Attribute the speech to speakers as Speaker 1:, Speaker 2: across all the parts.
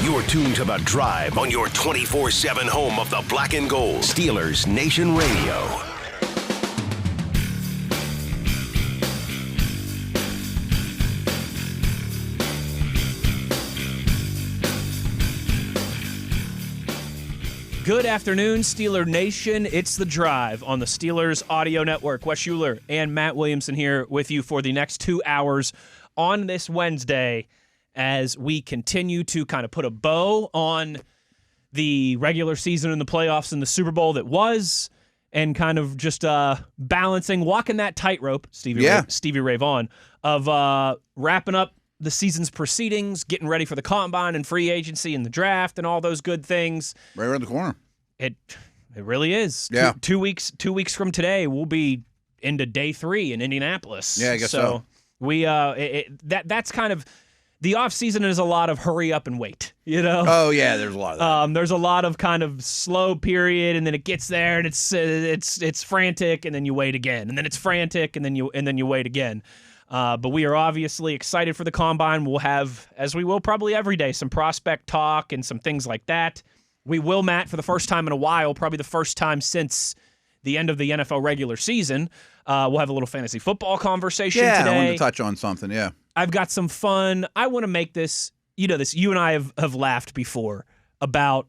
Speaker 1: You're tuned to The Drive on your 24/7 home of the black and gold. Steelers Nation Radio.
Speaker 2: Good afternoon, Steeler Nation. It's The Drive on the Steelers Audio Network. Wes Uhler and Matt Williamson here with you for the next 2 hours on this Wednesday as we continue to kind of put a bow on the regular season and the playoffs and the Super Bowl that was, and kind of just balancing, walking that tightrope, Stevie Ray Vaughan, of wrapping up the season's proceedings, getting ready for the combine and free agency and the draft and all those good things.
Speaker 3: Right around the corner.
Speaker 2: It really is.
Speaker 3: Yeah.
Speaker 2: Two weeks from today, we'll be into day 3 in Indianapolis.
Speaker 3: Yeah, I guess so.
Speaker 2: We that's kind of the off season is a lot of hurry up and wait. You know.
Speaker 3: Oh yeah, there's a lot of that.
Speaker 2: There's a lot of kind of slow period, and then it gets there, and it's frantic, and then you wait again, and then it's frantic, and then you wait again. But we are obviously excited for the combine. We'll have, as we will probably every day, some prospect talk and some things like that. We will, Matt, for the first time in a while, probably the first time since the end of the NFL regular season, we'll have a little fantasy football conversation today.
Speaker 3: I wanted to touch on something, yeah.
Speaker 2: I've got some fun. I want to make this, you and I have laughed before about,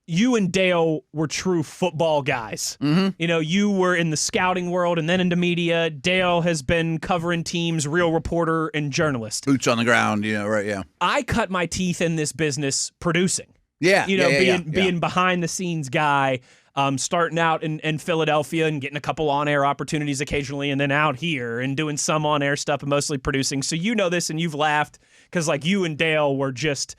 Speaker 2: you and Dale were true football guys.
Speaker 3: Mm-hmm.
Speaker 2: You were in the scouting world and then into media. Dale has been covering teams, real reporter and journalist.
Speaker 3: Boots on the ground, right, yeah.
Speaker 2: I cut my teeth in this business producing.
Speaker 3: Yeah,
Speaker 2: being behind the scenes guy, starting out in Philadelphia and getting a couple on-air opportunities occasionally, and then out here and doing some on-air stuff and mostly producing. So you know this, and you've laughed because you and Dale were just...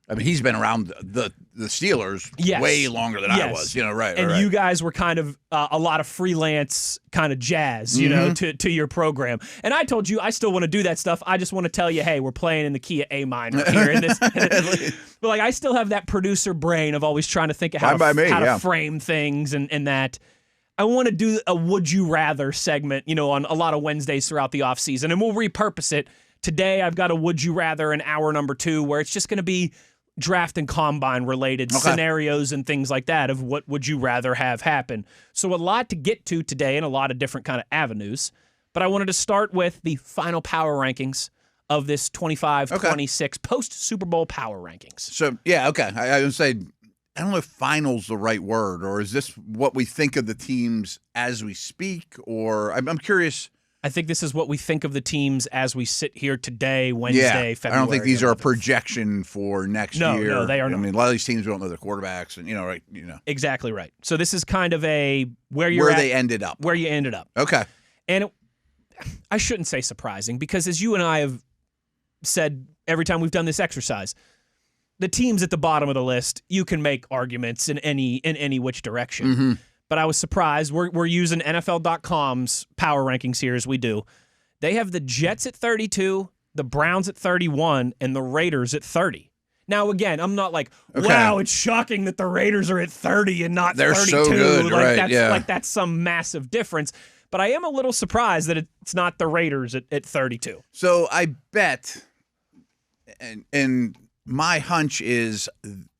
Speaker 3: I mean, he's been around the Steelers way longer than I was, right.
Speaker 2: And
Speaker 3: right.
Speaker 2: you guys were kind of a lot of freelance kind of jazz, to your program. And I told you I still want to do that stuff. I just want to tell you, hey, we're playing in the key of A minor here. In this, but I still have that producer brain of always trying to think of how to frame things and that. I want to do a Would You Rather segment, on a lot of Wednesdays throughout the offseason, and we'll repurpose it. Today I've got a Would You Rather in hour number 2 where it's just going to be draft and combine related scenarios and things like that of what would you rather have happen. So a lot to get to today and a lot of different kind of avenues. But I wanted to start with the final power rankings of this 25-26 post-Super Bowl power rankings.
Speaker 3: So, yeah, okay. I would say, I don't know if final's the right word, or is this what we think of the teams as we speak? Or I'm curious.
Speaker 2: I think this is what we think of the teams as we sit here today, Wednesday, February.
Speaker 3: I don't think these are a projection for next year.
Speaker 2: No, they are not.
Speaker 3: I mean, a lot of these teams don't know their quarterbacks, and right.
Speaker 2: Exactly right. So this is kind of a where
Speaker 3: they ended up.
Speaker 2: Where you ended up.
Speaker 3: Okay.
Speaker 2: And I shouldn't say surprising, because as you and I have said every time we've done this exercise, the teams at the bottom of the list, you can make arguments in any which direction.
Speaker 3: Mm-hmm.
Speaker 2: But I was surprised. We're using NFL.com's power rankings here as we do. They have the Jets at 32, the Browns at 31, and the Raiders at 30. Now, again, I'm not wow, it's shocking that the Raiders are at 30 and not 32.
Speaker 3: They're so good, right?
Speaker 2: That's some massive difference. But I am a little surprised that it's not the Raiders at 32.
Speaker 3: So I bet, and my hunch is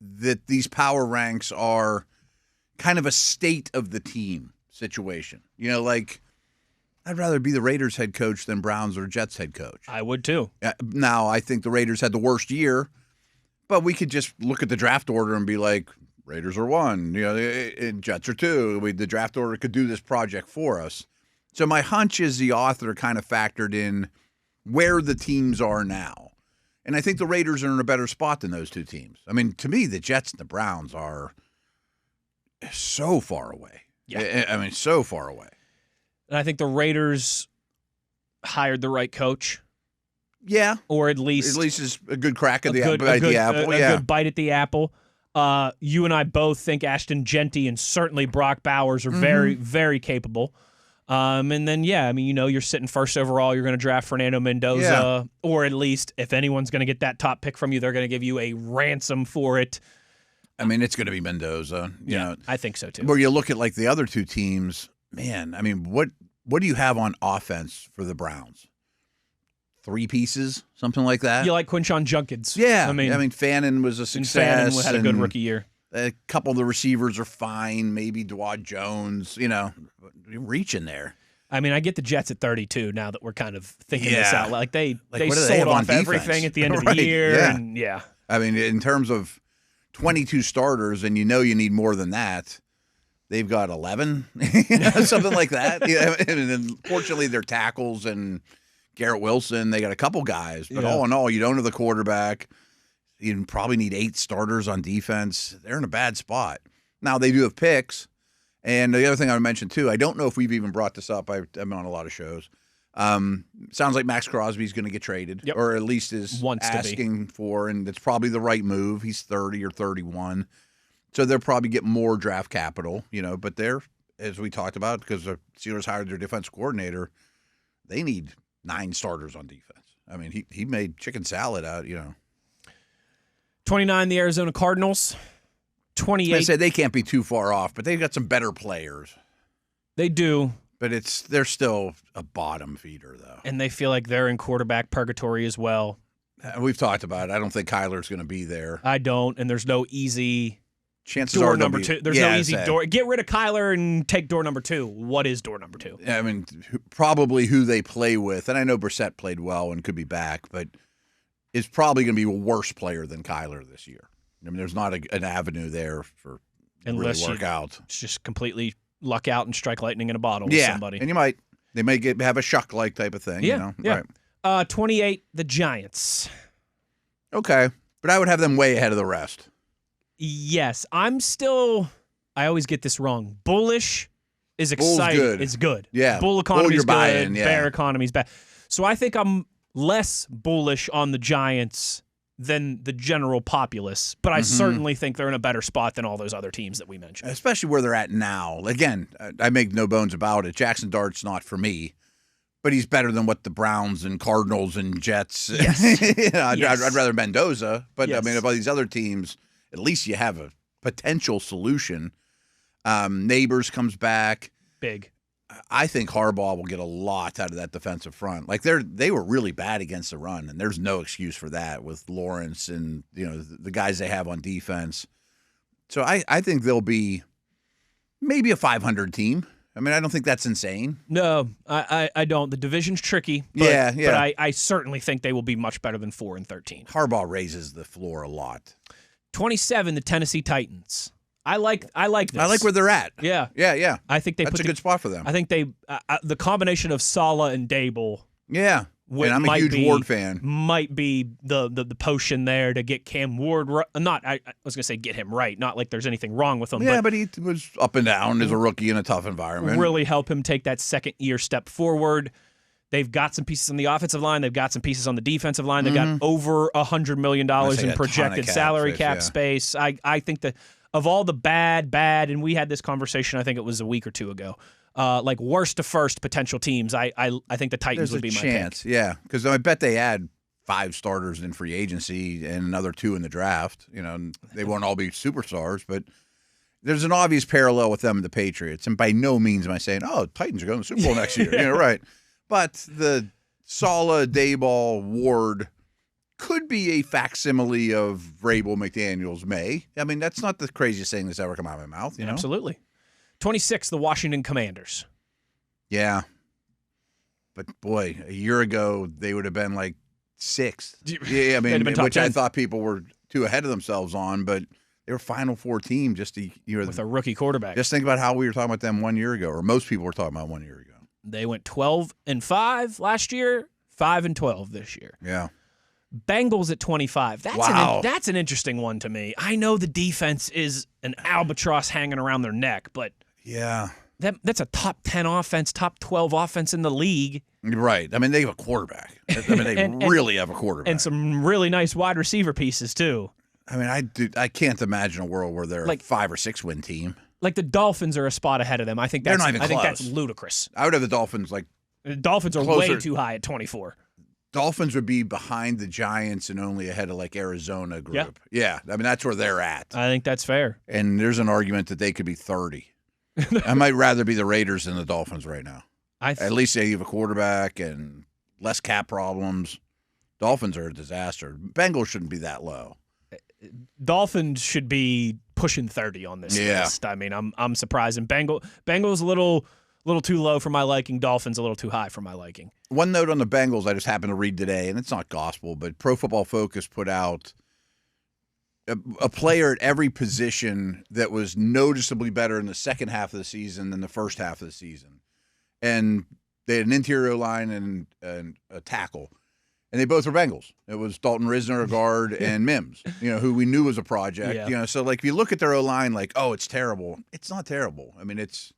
Speaker 3: that these power ranks are kind of a state of the team situation. I'd rather be the Raiders head coach than Browns or Jets head coach.
Speaker 2: I would too.
Speaker 3: Now, I think the Raiders had the worst year, but we could just look at the draft order and be like, Raiders are 1, and Jets are 2. The draft order could do this project for us. So my hunch is the author kind of factored in where the teams are now. And I think the Raiders are in a better spot than those two teams. I mean, to me, the Jets and the Browns are so far away. Yeah. I mean, so far away.
Speaker 2: And I think the Raiders hired the right coach.
Speaker 3: Yeah.
Speaker 2: Or at least
Speaker 3: is a good crack at the apple. A good
Speaker 2: bite at the apple. You and I both think Ashton Genty and certainly Brock Bowers are very, very capable. And then, you're sitting first overall. You're going to draft Fernando Mendoza. Or at least, if anyone's going to get that top pick from you, they're going to give you a ransom for it.
Speaker 3: I mean, it's going to be Mendoza. You know,
Speaker 2: I think so too.
Speaker 3: Where you look at the other two teams, man. I mean, what do you have on offense for the Browns? 3 pieces, something like that.
Speaker 2: You like Quinshon Judkins?
Speaker 3: Yeah. I mean, Fannin was a success.
Speaker 2: Fannin had a good rookie year.
Speaker 3: A couple of the receivers are fine. Maybe Dwad Jones. You're reaching there.
Speaker 2: I mean, I get the Jets at 32 now that we're kind of thinking this out. Like they
Speaker 3: what do
Speaker 2: sold
Speaker 3: have
Speaker 2: off
Speaker 3: on
Speaker 2: everything at the end of
Speaker 3: Right,
Speaker 2: the year.
Speaker 3: yeah.
Speaker 2: And yeah.
Speaker 3: I mean, in terms of 22 starters, and you need more than that, they've got 11, something like that. And unfortunately, their tackles and Garrett Wilson, they got a couple guys. But all in all, you don't have the quarterback. You probably need 8 starters on defense. They're in a bad spot. Now, they do have picks. And the other thing I would mention, too, I don't know if we've even brought this up. I'm on a lot of shows. Sounds like Max Crosby's going to get traded, or at least is asking for, and it's probably the right move. He's 30 or 31. So they'll probably get more draft capital, but they're, as we talked about, because the Steelers hired their defense coordinator, they need 9 starters on defense. I mean, he made chicken salad out,
Speaker 2: 29, the Arizona Cardinals. 28.
Speaker 3: I said they can't be too far off, but they've got some better players.
Speaker 2: They do.
Speaker 3: But they're still a bottom feeder, though.
Speaker 2: And they feel like they're in quarterback purgatory as well.
Speaker 3: We've talked about it. I don't think Kyler's going to be there.
Speaker 2: I don't, and there's no easy
Speaker 3: chances
Speaker 2: door
Speaker 3: are
Speaker 2: number 2. There's no easy door. Get rid of Kyler and take door number 2. What is door number 2?
Speaker 3: I mean, probably who they play with. And I know Brissett played well and could be back, but is probably going to be a worse player than Kyler this year. I mean, there's not an avenue there for
Speaker 2: unless
Speaker 3: really work out.
Speaker 2: It's just completely luck out and strike lightning in a bottle with somebody.
Speaker 3: And they may have a Shuck-like type of thing.
Speaker 2: Yeah.
Speaker 3: Right.
Speaker 2: 28, the Giants.
Speaker 3: Okay. But I would have them way ahead of the rest.
Speaker 2: Yes. I always get this wrong. Bullish is exciting.
Speaker 3: Good.
Speaker 2: It's good.
Speaker 3: Yeah.
Speaker 2: Bull economy's good.
Speaker 3: Buying,
Speaker 2: Bear economy's bad. So I think I'm less bullish on the Giants than the general populace, but I certainly think they're in a better spot than all those other teams that we mentioned.
Speaker 3: Especially where they're at now. Again, I make no bones about it. Jackson Dart's not for me, but he's better than what the Browns and Cardinals and Jets.
Speaker 2: Yes.
Speaker 3: I'd rather Mendoza, but I mean, about these other teams, at least you have a potential solution. Neighbors comes back.
Speaker 2: Big.
Speaker 3: I think Harbaugh will get a lot out of that defensive front. Like they were really bad against the run, and there's no excuse for that with Lawrence and the guys they have on defense. So I think they'll be maybe a 500 team. I mean, I don't think that's insane.
Speaker 2: No, I don't. The division's tricky. But, but I certainly think they will be much better than 4-13.
Speaker 3: Harbaugh raises the floor a lot.
Speaker 2: 27, the Tennessee Titans. I like this.
Speaker 3: I like where they're at.
Speaker 2: Yeah. I think
Speaker 3: that's a good spot for them.
Speaker 2: I think the combination of Saleh and Dable.
Speaker 3: Yeah. And I'm a huge Ward fan.
Speaker 2: Might be the potion there to get Cam Ward right. I was going to say get him right. Not like there's anything wrong with him.
Speaker 3: Yeah, but he was up and down as a rookie in a tough environment.
Speaker 2: Really help him take that second-year step forward. They've got some pieces on the offensive line. They've got some pieces on the defensive line. They've got over $100 million in projected salary cap space. I think that of all the bad, and we had this conversation, I think it was a week or two ago, like worst to first potential teams, I think the Titans would be my pick.
Speaker 3: Yeah, because I bet they add 5 starters in free agency and another 2 in the draft. They won't all be superstars, but there's an obvious parallel with them and the Patriots. And by no means am I saying, Titans are going to the Super Bowl next year. Right. But the Saleh, Dayball, Ward could be a facsimile of Vrabel, McDaniels, May. I mean, that's not the craziest thing that's ever come out of my mouth.
Speaker 2: Absolutely. 26, the Washington Commanders.
Speaker 3: Yeah. But, boy, a year ago, they would have been like 6th. Yeah, I mean, which 10. I thought people were too ahead of themselves on, but they were Final Four team
Speaker 2: with a rookie quarterback.
Speaker 3: Just think about how we were talking about them 1 year ago, or most people were talking about 1 year ago.
Speaker 2: They went 12-5 last year, 5-12 this year.
Speaker 3: Yeah.
Speaker 2: Bengals at 25. That's an interesting one to me. I know the defense is an albatross hanging around their neck, but that's a top 10 offense, top 12 offense in the league.
Speaker 3: Right. I mean, they have a quarterback. I mean, they really have a quarterback.
Speaker 2: And some really nice wide receiver pieces, too.
Speaker 3: I mean, I can't imagine a world where they're a 5 or 6 win team.
Speaker 2: Like the Dolphins are a spot ahead of them. I think that's
Speaker 3: They're not even close.
Speaker 2: That's ludicrous.
Speaker 3: I would have the Dolphins
Speaker 2: the Dolphins are
Speaker 3: closer.
Speaker 2: way too high at 24.
Speaker 3: Dolphins would be behind the Giants and only ahead of Arizona group. Yeah. I mean, that's where they're at.
Speaker 2: I think that's fair.
Speaker 3: And there's an argument that they could be 30. I might rather be the Raiders than the Dolphins right now. At least they have a quarterback and less cap problems. Dolphins are a disaster. Bengals shouldn't be that low.
Speaker 2: Dolphins should be pushing 30 on this list. I mean, I'm surprised. And Bengals a little too low for my liking. Dolphins a little too high for my liking.
Speaker 3: One note on the Bengals I just happened to read today, and it's not gospel, but Pro Football Focus put out a player at every position that was noticeably better in the second half of the season than the first half of the season. And they had an interior line and a tackle. And they both were Bengals. It was Dalton Risner, a guard, and Mims, who we knew was a project.
Speaker 2: Yeah.
Speaker 3: So like if you look at their O-line like, oh, it's terrible. It's not terrible. I mean, it's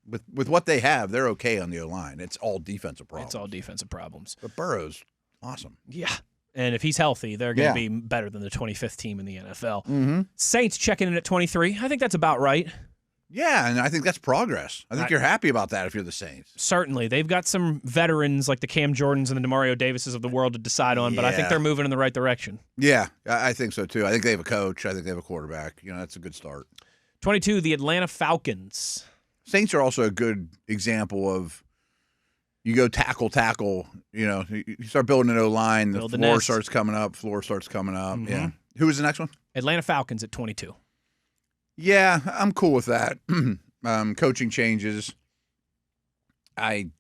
Speaker 3: with what they have, they're okay on the O-line. It's all defensive problems. But Burrow's awesome.
Speaker 2: Yeah. And if he's healthy, they're going to be better than the 25th team in the NFL.
Speaker 3: Mm-hmm.
Speaker 2: Saints checking in at 23. I think that's about right.
Speaker 3: Yeah, and I think that's progress. I think you're happy about that if you're the Saints.
Speaker 2: Certainly. They've got some veterans like the Cam Jordans and the DeMario Davises of the world to decide on, but I think they're moving in the right direction.
Speaker 3: Yeah, I think so too. I think they have a coach. I think they have a quarterback. That's a good start.
Speaker 2: 22, the Atlanta Falcons.
Speaker 3: Saints are also a good example of you go tackle. You start building an O-line, the floor starts coming up.
Speaker 2: Mm-hmm.
Speaker 3: Yeah. Who was the next one?
Speaker 2: Atlanta Falcons at 22.
Speaker 3: Yeah, I'm cool with that. Coaching changes. I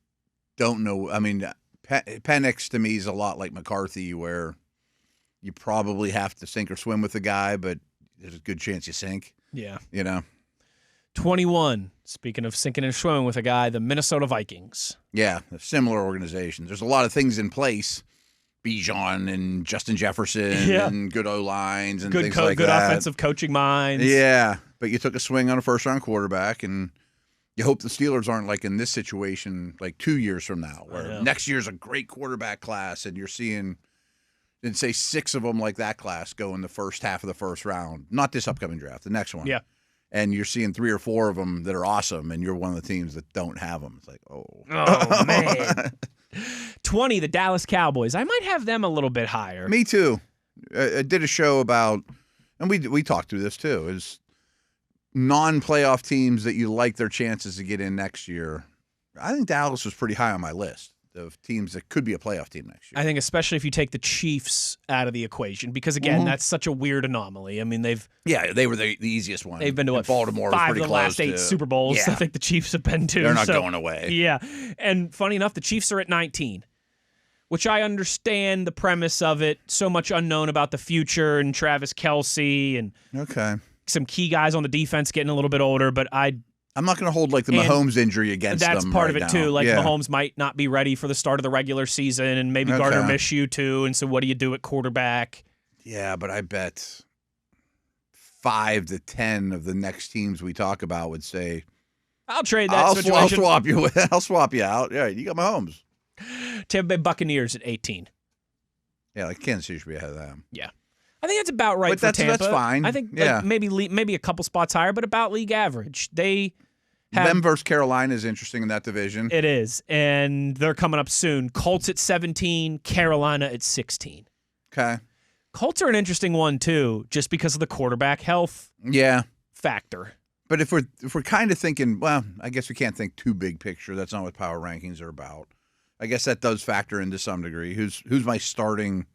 Speaker 3: don't know. I mean, Penix to me is a lot like McCarthy, where you probably have to sink or swim with the guy, but there's a good chance you sink.
Speaker 2: Yeah. 21, speaking of sinking and swimming with a guy, the Minnesota Vikings.
Speaker 3: Yeah, similar organizations. There's a lot of things in place. Bijan and Justin Jefferson and good O-lines and things like that.
Speaker 2: Good offensive coaching minds.
Speaker 3: Yeah, but you took a swing on a first-round quarterback, and you hope the Steelers aren't like in this situation like 2 years from now, where next year's a great quarterback class, and you're seeing, and say 6 of them like that class go in the first half of the first round. Not this upcoming draft, the next one.
Speaker 2: Yeah.
Speaker 3: And you're seeing 3 or 4 of them that are awesome, and you're one of the teams that don't have them. It's like,
Speaker 2: oh man. 20, the Dallas Cowboys. I might have them a little bit higher.
Speaker 3: Me too. I did a show about, and we talked through this too, is non-playoff teams that you like their chances to get in next year. I think Dallas was pretty high on my list of teams that could be a playoff team next year.
Speaker 2: I think especially if you take the Chiefs out of the equation, because again, that's such a weird anomaly. I mean, they
Speaker 3: were the easiest one.
Speaker 2: They've been to
Speaker 3: Baltimore
Speaker 2: 5 of the
Speaker 3: close
Speaker 2: last 8 Super Bowls. I think the Chiefs have been to.
Speaker 3: They're not going away.
Speaker 2: Yeah, and funny enough, the Chiefs are at 19, which I understand the premise of it. So much unknown about the future and Travis Kelce and some key guys on the defense getting a little bit older, but
Speaker 3: I'm not going to hold like the Mahomes injury against them.
Speaker 2: That's part
Speaker 3: right
Speaker 2: of it
Speaker 3: now.
Speaker 2: too. Like Mahomes might not be ready for the start of the regular season, and maybe Gardner Minshew too. And so, what do you do at quarterback?
Speaker 3: Yeah, but I bet 5 to 10 of the next teams we talk about would say,
Speaker 2: "I'll trade that situation.
Speaker 3: I'll swap you. I'll swap you out. Yeah, you got Mahomes."
Speaker 2: Tampa Bay Buccaneers at 18.
Speaker 3: Yeah, like Kansas City should be ahead of them.
Speaker 2: Yeah. I think that's about right for Tampa.
Speaker 3: That's fine.
Speaker 2: I think maybe a couple spots higher, but about league average.
Speaker 3: Them versus Carolina is interesting in that division.
Speaker 2: It is, and they're coming up soon. Colts at 17, Carolina at 16.
Speaker 3: Okay.
Speaker 2: Colts are an interesting one too, just because of the quarterback health factor.
Speaker 3: But if we're kind of thinking, well, I guess we can't think too big picture. That's not what power rankings are about. I guess that does factor into some degree. Who's my starting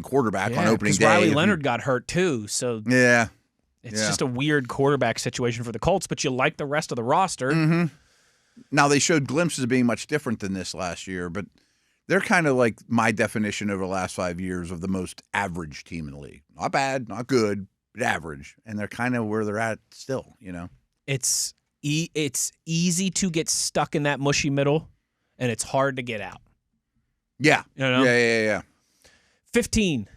Speaker 3: quarterback on opening day?
Speaker 2: Riley Leonard got hurt too, so it's just a weird quarterback situation for the Colts. But you like the rest of the roster.
Speaker 3: Mm-hmm. Now they showed glimpses of being much different than this last year, but they're kind of like my definition over the last 5 years of the most average team in the league. Not bad, not good, but average, and they're kind of where they're at still.
Speaker 2: It's easy to get stuck in that mushy middle, and it's hard to get out.
Speaker 3: Yeah. Yeah.
Speaker 2: 15,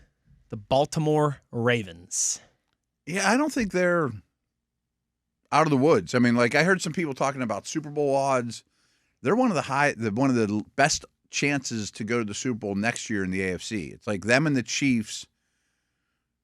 Speaker 2: the Baltimore Ravens.
Speaker 3: Yeah, I don't think they're out of the woods. I mean, like I heard some people talking about Super Bowl odds. They're one of the best chances to go to the Super Bowl next year in the AFC. It's like them and the Chiefs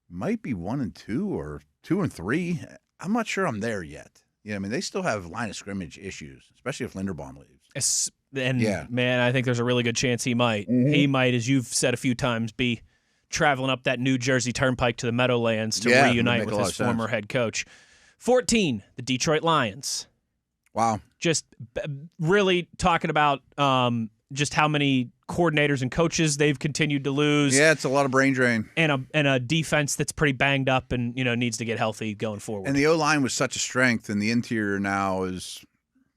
Speaker 3: might be 1 and 2 or 2 and 3. I'm not sure I'm there yet. I mean, they still have line of scrimmage issues, especially if Linderbaum leaves.
Speaker 2: Man, I think there's a really good chance he might.
Speaker 3: Mm-hmm.
Speaker 2: He might, as you've said a few times, be traveling up that New Jersey Turnpike to the Meadowlands to reunite with his former head coach. 14, the Detroit Lions.
Speaker 3: Wow.
Speaker 2: Just really talking about just how many coordinators and coaches they've continued to lose.
Speaker 3: Yeah, it's a lot of brain drain.
Speaker 2: And a defense that's pretty banged up and, needs to get healthy going forward.
Speaker 3: And the O-line was such a strength, and the interior now is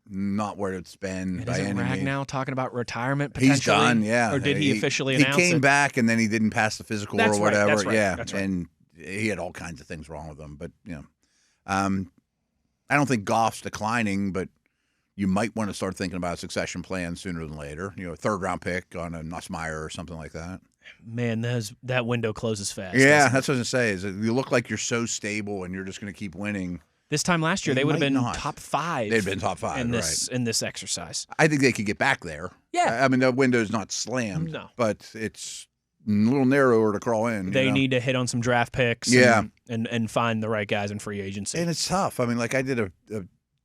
Speaker 3: not where it's been by any means.
Speaker 2: Ragnow talking about retirement potentially?
Speaker 3: He's done, yeah.
Speaker 2: Or did he officially announce it?
Speaker 3: He came back, and then he didn't pass the physical
Speaker 2: That's
Speaker 3: or whatever.
Speaker 2: Right, that's right,
Speaker 3: yeah,
Speaker 2: that's right.
Speaker 3: And he had all kinds of things wrong with him. But, I don't think Goff's declining, but you might want to start thinking about a succession plan sooner than later. A third-round pick on a Nussmeier or something like that.
Speaker 2: Man, that window closes fast.
Speaker 3: Yeah, that's what I was going to say. Is you look like you're so stable and you're just going to keep winning.
Speaker 2: This time last year, they would have been top 5.
Speaker 3: They'd been top 5
Speaker 2: in this exercise.
Speaker 3: I think they could get back there.
Speaker 2: Yeah.
Speaker 3: I mean, the window's not slammed, but it's a little narrower to crawl in.
Speaker 2: They need to hit on some draft picks and find the right guys in free agency.
Speaker 3: And it's tough. I mean, like I did a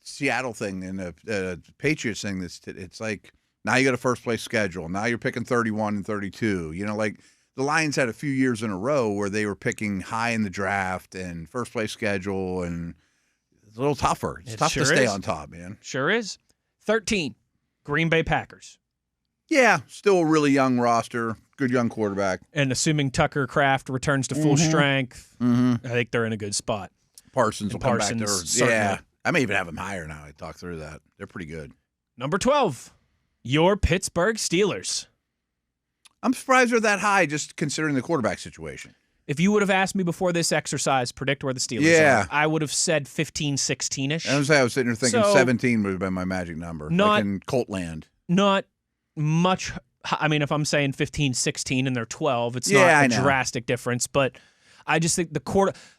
Speaker 3: Seattle thing and a Patriots thing. It's like now you got a first place schedule. Now you're picking 31 and 32. Like the Lions had a few years in a row where they were picking high in the draft and first place schedule, and it's a little tougher. It's tough to stay on top, man.
Speaker 2: Sure is. 13, Green Bay Packers.
Speaker 3: Yeah, still a really young roster. Good young quarterback.
Speaker 2: And assuming Tucker Kraft returns to full strength, I think they're in a good spot.
Speaker 3: Parsons will come back there.
Speaker 2: Certainly.
Speaker 3: Yeah. I may even have them higher now. I talk through that. They're pretty good.
Speaker 2: Number 12, your Pittsburgh Steelers.
Speaker 3: I'm surprised they're that high, just considering the quarterback situation.
Speaker 2: If you would have asked me before this exercise, predict where the Steelers are, I would have said 15, 16-ish.
Speaker 3: I was sitting there thinking 17 would have been my magic number. Like in Colt land. Not
Speaker 2: much. I mean, if I'm saying 15, 16 and they're 12, it's not a drastic difference, but I just think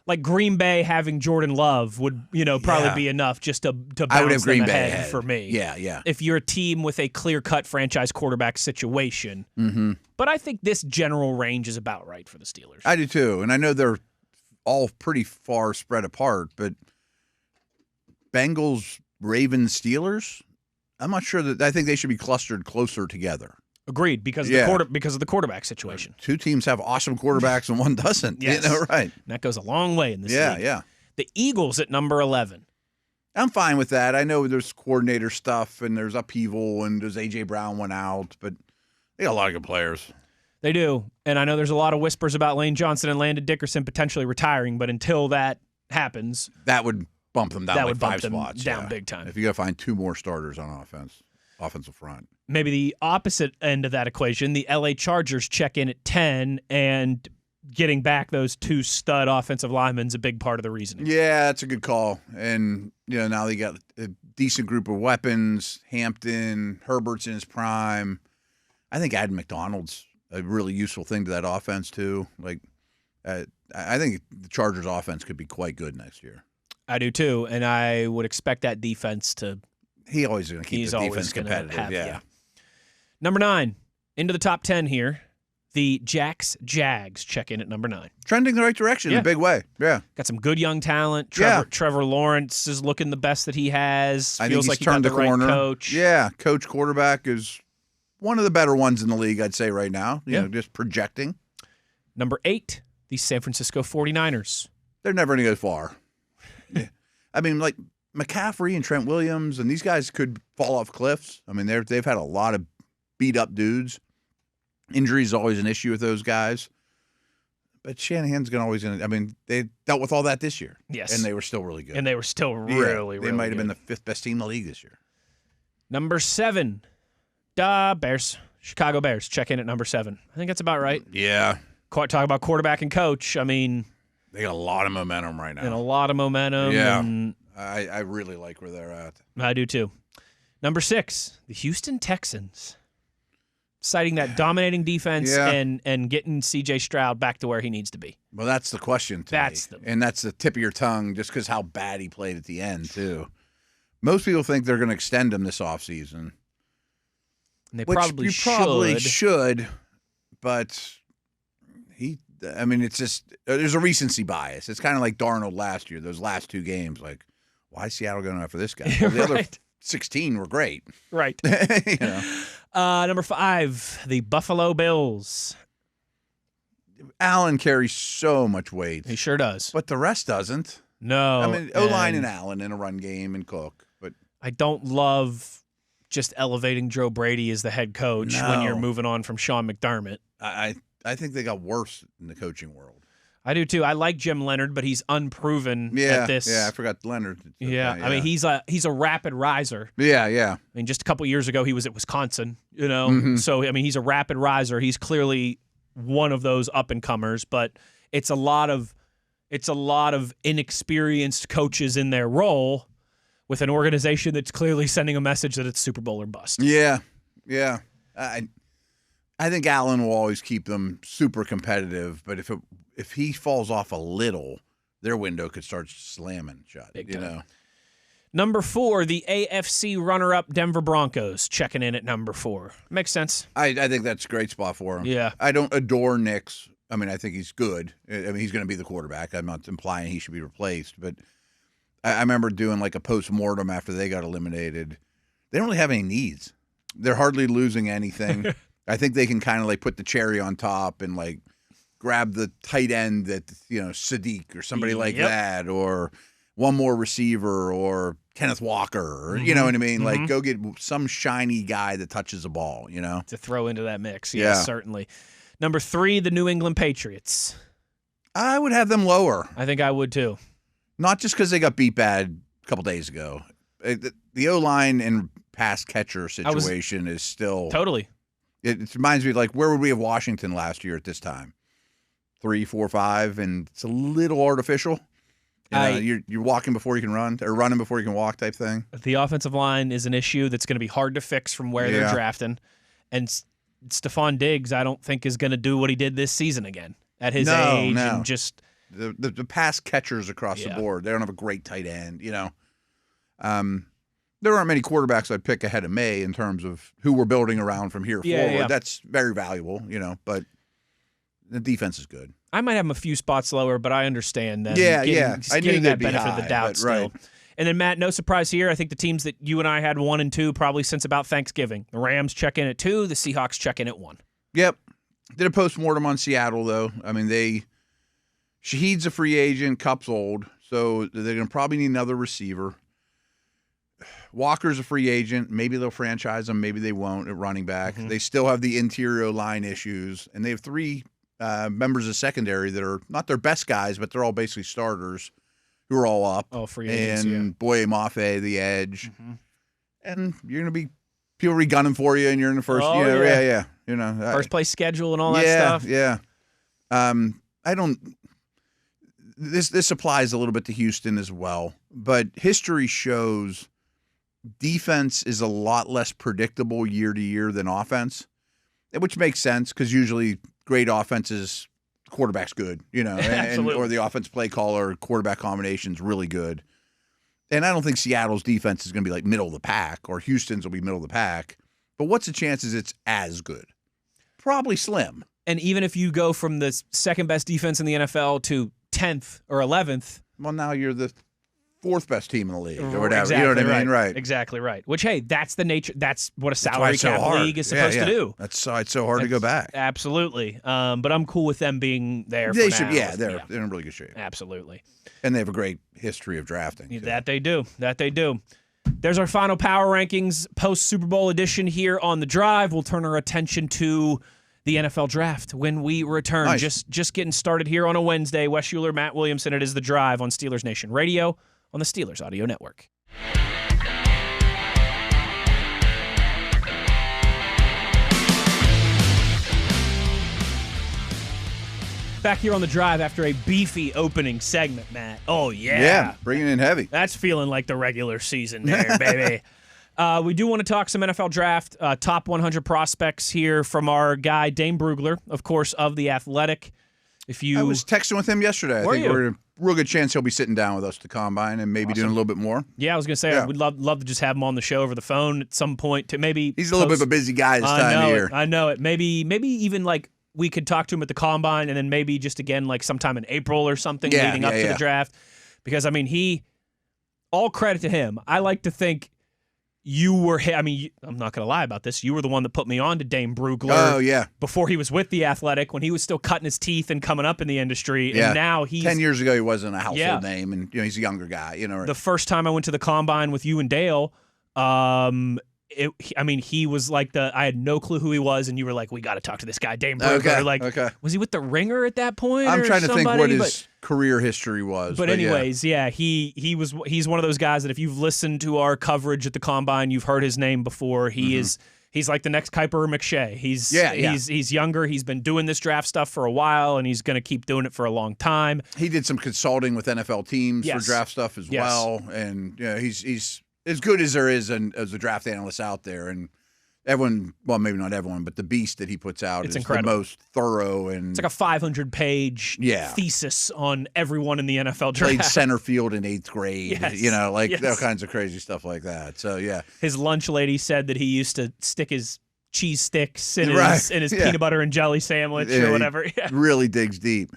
Speaker 2: like Green Bay having Jordan Love would, probably be enough just to bounce them ahead for me.
Speaker 3: Yeah.
Speaker 2: If you're a team with a clear-cut franchise quarterback situation. Mm-hmm. But I think this general range is about right for the Steelers.
Speaker 3: I do too, and I know they're all pretty far spread apart, but Bengals, Ravens, Steelers, I'm not sure that I think they should be clustered closer together.
Speaker 2: Agreed, because of the quarterback situation.
Speaker 3: Two teams have awesome quarterbacks and one doesn't.
Speaker 2: Yes.
Speaker 3: Right. And
Speaker 2: that goes a long way in this league.
Speaker 3: Yeah.
Speaker 2: The Eagles at number 11.
Speaker 3: I'm fine with that. I know there's coordinator stuff and there's upheaval and there's A.J. Brown went out, but they got a lot of good players.
Speaker 2: They do. And I know there's a lot of whispers about Lane Johnson and Landon Dickerson potentially retiring, but until that happens,
Speaker 3: that would bump them down like 5 spots.
Speaker 2: Down big time.
Speaker 3: If you got to find 2 more starters on offensive front.
Speaker 2: Maybe the opposite end of that equation, the LA Chargers check in at 10, and getting back those 2 stud offensive linemen is a big part of the reasoning.
Speaker 3: Yeah, that's a good call. And, now they got a decent group of weapons. Hampton, Herbert's in his prime. I think Adam McDonald's a really useful thing to that offense, too. Like, I think the Chargers' offense could be quite good next year.
Speaker 2: I do, too. And I would expect that defense to
Speaker 3: He's always going to keep the defense competitive. Yeah.
Speaker 2: Number 9, into the top 10 here. The Jags check in at number 9.
Speaker 3: Trending the right direction in a big way. Yeah.
Speaker 2: Got some good young talent. Trevor Lawrence is looking the best that he has.
Speaker 3: I
Speaker 2: Feels
Speaker 3: think
Speaker 2: like
Speaker 3: he's turned the corner.
Speaker 2: Right coach.
Speaker 3: Yeah. Coach quarterback is one of the better ones in the league, I'd say, right now. You know, just projecting.
Speaker 2: Number 8, the San Francisco 49ers.
Speaker 3: They're never going to go far. Yeah. I mean, like McCaffrey and Trent Williams, and these guys could fall off cliffs. I mean, they've had a lot of beat-up dudes. Injury is always an issue with those guys. But Shanahan's they dealt with all that this year.
Speaker 2: Yes.
Speaker 3: And they were still really good.
Speaker 2: And they were still really
Speaker 3: They might have been
Speaker 2: good.
Speaker 3: the 5th best team in the league this year.
Speaker 2: Number 7, Bears. Chicago Bears check in at number 7. I think that's about right.
Speaker 3: Yeah.
Speaker 2: Talk about quarterback and coach. I mean,
Speaker 3: they got a lot of momentum right now.
Speaker 2: And a lot of momentum.
Speaker 3: Yeah.
Speaker 2: And
Speaker 3: I really like where they're at.
Speaker 2: I do too. Number 6, the Houston Texans. Citing that dominating defense and getting C.J. Stroud back to where he needs to be.
Speaker 3: Well, that's the question to me. And that's the tip of your tongue just because how bad he played at the end, too. Most people think they're going to extend him this offseason.
Speaker 2: And they
Speaker 3: probably should, but it's just there's a recency bias. It's kind of like Darnold last year, those last 2 games. Like, why is Seattle going after this guy? Well, the other 16 were great.
Speaker 2: Right. Number 5, the Buffalo Bills.
Speaker 3: Allen carries so much weight.
Speaker 2: He sure does.
Speaker 3: But the rest doesn't.
Speaker 2: No.
Speaker 3: I mean, O-line and Allen in a run game and Cook. But
Speaker 2: I don't love just elevating Joe Brady as the head coach when you're moving on from Sean McDermott.
Speaker 3: I think they got worse in the coaching world.
Speaker 2: I do too. I like Jim Leonard, but he's unproven at this.
Speaker 3: Yeah, I forgot Leonard. Okay,
Speaker 2: yeah, I mean he's a rapid riser.
Speaker 3: Yeah.
Speaker 2: I mean, just a couple years ago he was at Wisconsin, So I mean he's a rapid riser. He's clearly one of those up and comers, but it's a lot of inexperienced coaches in their role with an organization that's clearly sending a message that it's Super Bowl or bust.
Speaker 3: Yeah. I think Allen will always keep them super competitive, but if he falls off a little, their window could start slamming shut.
Speaker 2: Big time. Number 4, the AFC runner-up Denver Broncos checking in at number 4. Makes sense.
Speaker 3: I think that's a great spot for him.
Speaker 2: Yeah.
Speaker 3: I don't adore Nix. I mean, I think he's good. I mean, he's going to be the quarterback. I'm not implying he should be replaced, but I remember doing like a post-mortem after they got eliminated. They don't really have any needs. They're hardly losing anything. I think they can kind of like put the cherry on top and like grab the tight end that, Sadiq or somebody like that, or one more receiver or Kenneth Walker, or, you know what I mean? Like go get some shiny guy that touches the ball,
Speaker 2: To throw into that mix. Yes, certainly. Number 3, the New England Patriots.
Speaker 3: I would have them lower.
Speaker 2: I think I would too.
Speaker 3: Not just because they got beat bad a couple days ago. The O-line and pass catcher situation is still
Speaker 2: totally.
Speaker 3: It reminds me, like, where would we have Washington last year at this time? 3, 4, 5, and it's a little artificial. You're walking before you can run, or running before you can walk type thing.
Speaker 2: The offensive line is an issue that's going to be hard to fix from where they're drafting. And Stephon Diggs, I don't think, is going to do what he did this season again at his age. No. And just
Speaker 3: the pass catchers across the board. They don't have a great tight end, There aren't many quarterbacks I'd pick ahead of May in terms of who we're building around from here forward. Yeah. That's very valuable, but the defense is good.
Speaker 2: I might have them a few spots lower, but I understand that.
Speaker 3: I knew
Speaker 2: that benefit of the doubt still.
Speaker 3: Right.
Speaker 2: And then, Matt, no surprise here. I think the teams that you and I had 1 and 2 probably since about Thanksgiving. The Rams check in at 2. The Seahawks check in at 1.
Speaker 3: Yep. Did a postmortem on Seattle, though. I mean, Shaheed's a free agent, Kupp's old, so they're going to probably need another receiver. Walker's a free agent. Maybe they'll franchise him. Maybe they won't at running back. They still have the interior line issues, and they have 3 members of secondary that are not their best guys, but they're all basically starters who are all up.
Speaker 2: Oh, free agents,
Speaker 3: and Boye Mafe, the edge. And you're going to be people re-gunning for you, and you're in the first.
Speaker 2: First place schedule and all that stuff.
Speaker 3: Yeah. I don't. This applies a little bit to Houston as well, but history shows defense is a lot less predictable year to year than offense, which makes sense because usually great offenses, quarterback's good, or the offense play caller, quarterback combination's really good. And I don't think Seattle's defense is going to be like middle of the pack, or Houston's will be middle of the pack. But what's the chances it's as good? Probably slim.
Speaker 2: And even if you go from the second best defense in the NFL to 10th or 11th.
Speaker 3: Well, now you're the 4th best team in the league or whatever.
Speaker 2: Exactly,
Speaker 3: you know what I mean? Right.
Speaker 2: Exactly right. Which, hey, that's the nature. That's what a salary cap league is supposed to do.
Speaker 3: That's why it's so hard to go back.
Speaker 2: Absolutely. But I'm cool with them being there
Speaker 3: They
Speaker 2: for
Speaker 3: should,
Speaker 2: now.
Speaker 3: yeah, they're in really good shape.
Speaker 2: Absolutely.
Speaker 3: And they have a great history of drafting. Too.
Speaker 2: That they do. There's our final power rankings post-Super Bowl edition here on The Drive. We'll turn our attention to the NFL Draft when we return.
Speaker 3: Nice.
Speaker 2: Just getting started here on a Wednesday. Wes Uhler, Matt Williamson. It is The Drive on Steelers Nation Radio on the Steelers Audio Network. Back here on The Drive after a beefy opening segment, Matt. Oh, yeah.
Speaker 3: Yeah, bringing in heavy.
Speaker 2: That's feeling like the regular season there, baby. We do want to talk some NFL Draft, top 100 prospects here from our guy, Dane Brugler, of course, of The Athletic.
Speaker 3: I was texting with him yesterday. I think we're a real good chance he'll be sitting down with us to Combine and maybe doing a little bit more.
Speaker 2: Yeah, I was going to say, we'd love to just have him on the show over the phone at some point to maybe
Speaker 3: He's a little bit of a busy guy this time of year.
Speaker 2: I know it. Maybe even like we could talk to him at the Combine and then maybe just again like sometime in April or something leading up to the draft. Because, I mean, all credit to him. I like to think you were, I'm not going to lie about this. You were the one that put me on to Dane Brugler.
Speaker 3: Oh, yeah.
Speaker 2: Before he was with The Athletic, when he was still cutting his teeth and coming up in the industry.
Speaker 3: Yeah.
Speaker 2: And now he's
Speaker 3: 10 years ago, he wasn't a household name, and he's a younger guy.
Speaker 2: The first time I went to the Combine with you and Dale, he was like I had no clue who he was, and you were like, we got to talk to this guy, Dane Brugler. Was he with the Ringer at that point?
Speaker 3: I'm trying to think what his career history was.
Speaker 2: But anyways, he's one of those guys that if you've listened to our coverage at the Combine, you've heard his name before. He's like the next Kuiper or McShay. He's younger. He's been doing this draft stuff for a while, and he's going to keep doing it for a long time.
Speaker 3: He did some consulting with NFL teams for draft stuff as well, and he's as good as there is as a draft analyst out there. And everyone, well, maybe not everyone, but the beast that he puts out is incredible. The most thorough. And
Speaker 2: it's like a 500-page thesis on everyone in the NFL draft.
Speaker 3: Played center field in 8th grade, all kinds of crazy stuff like that. So, yeah.
Speaker 2: His lunch lady said that he used to stick his cheese sticks in his peanut butter and jelly sandwich or whatever.
Speaker 3: He really digs deep.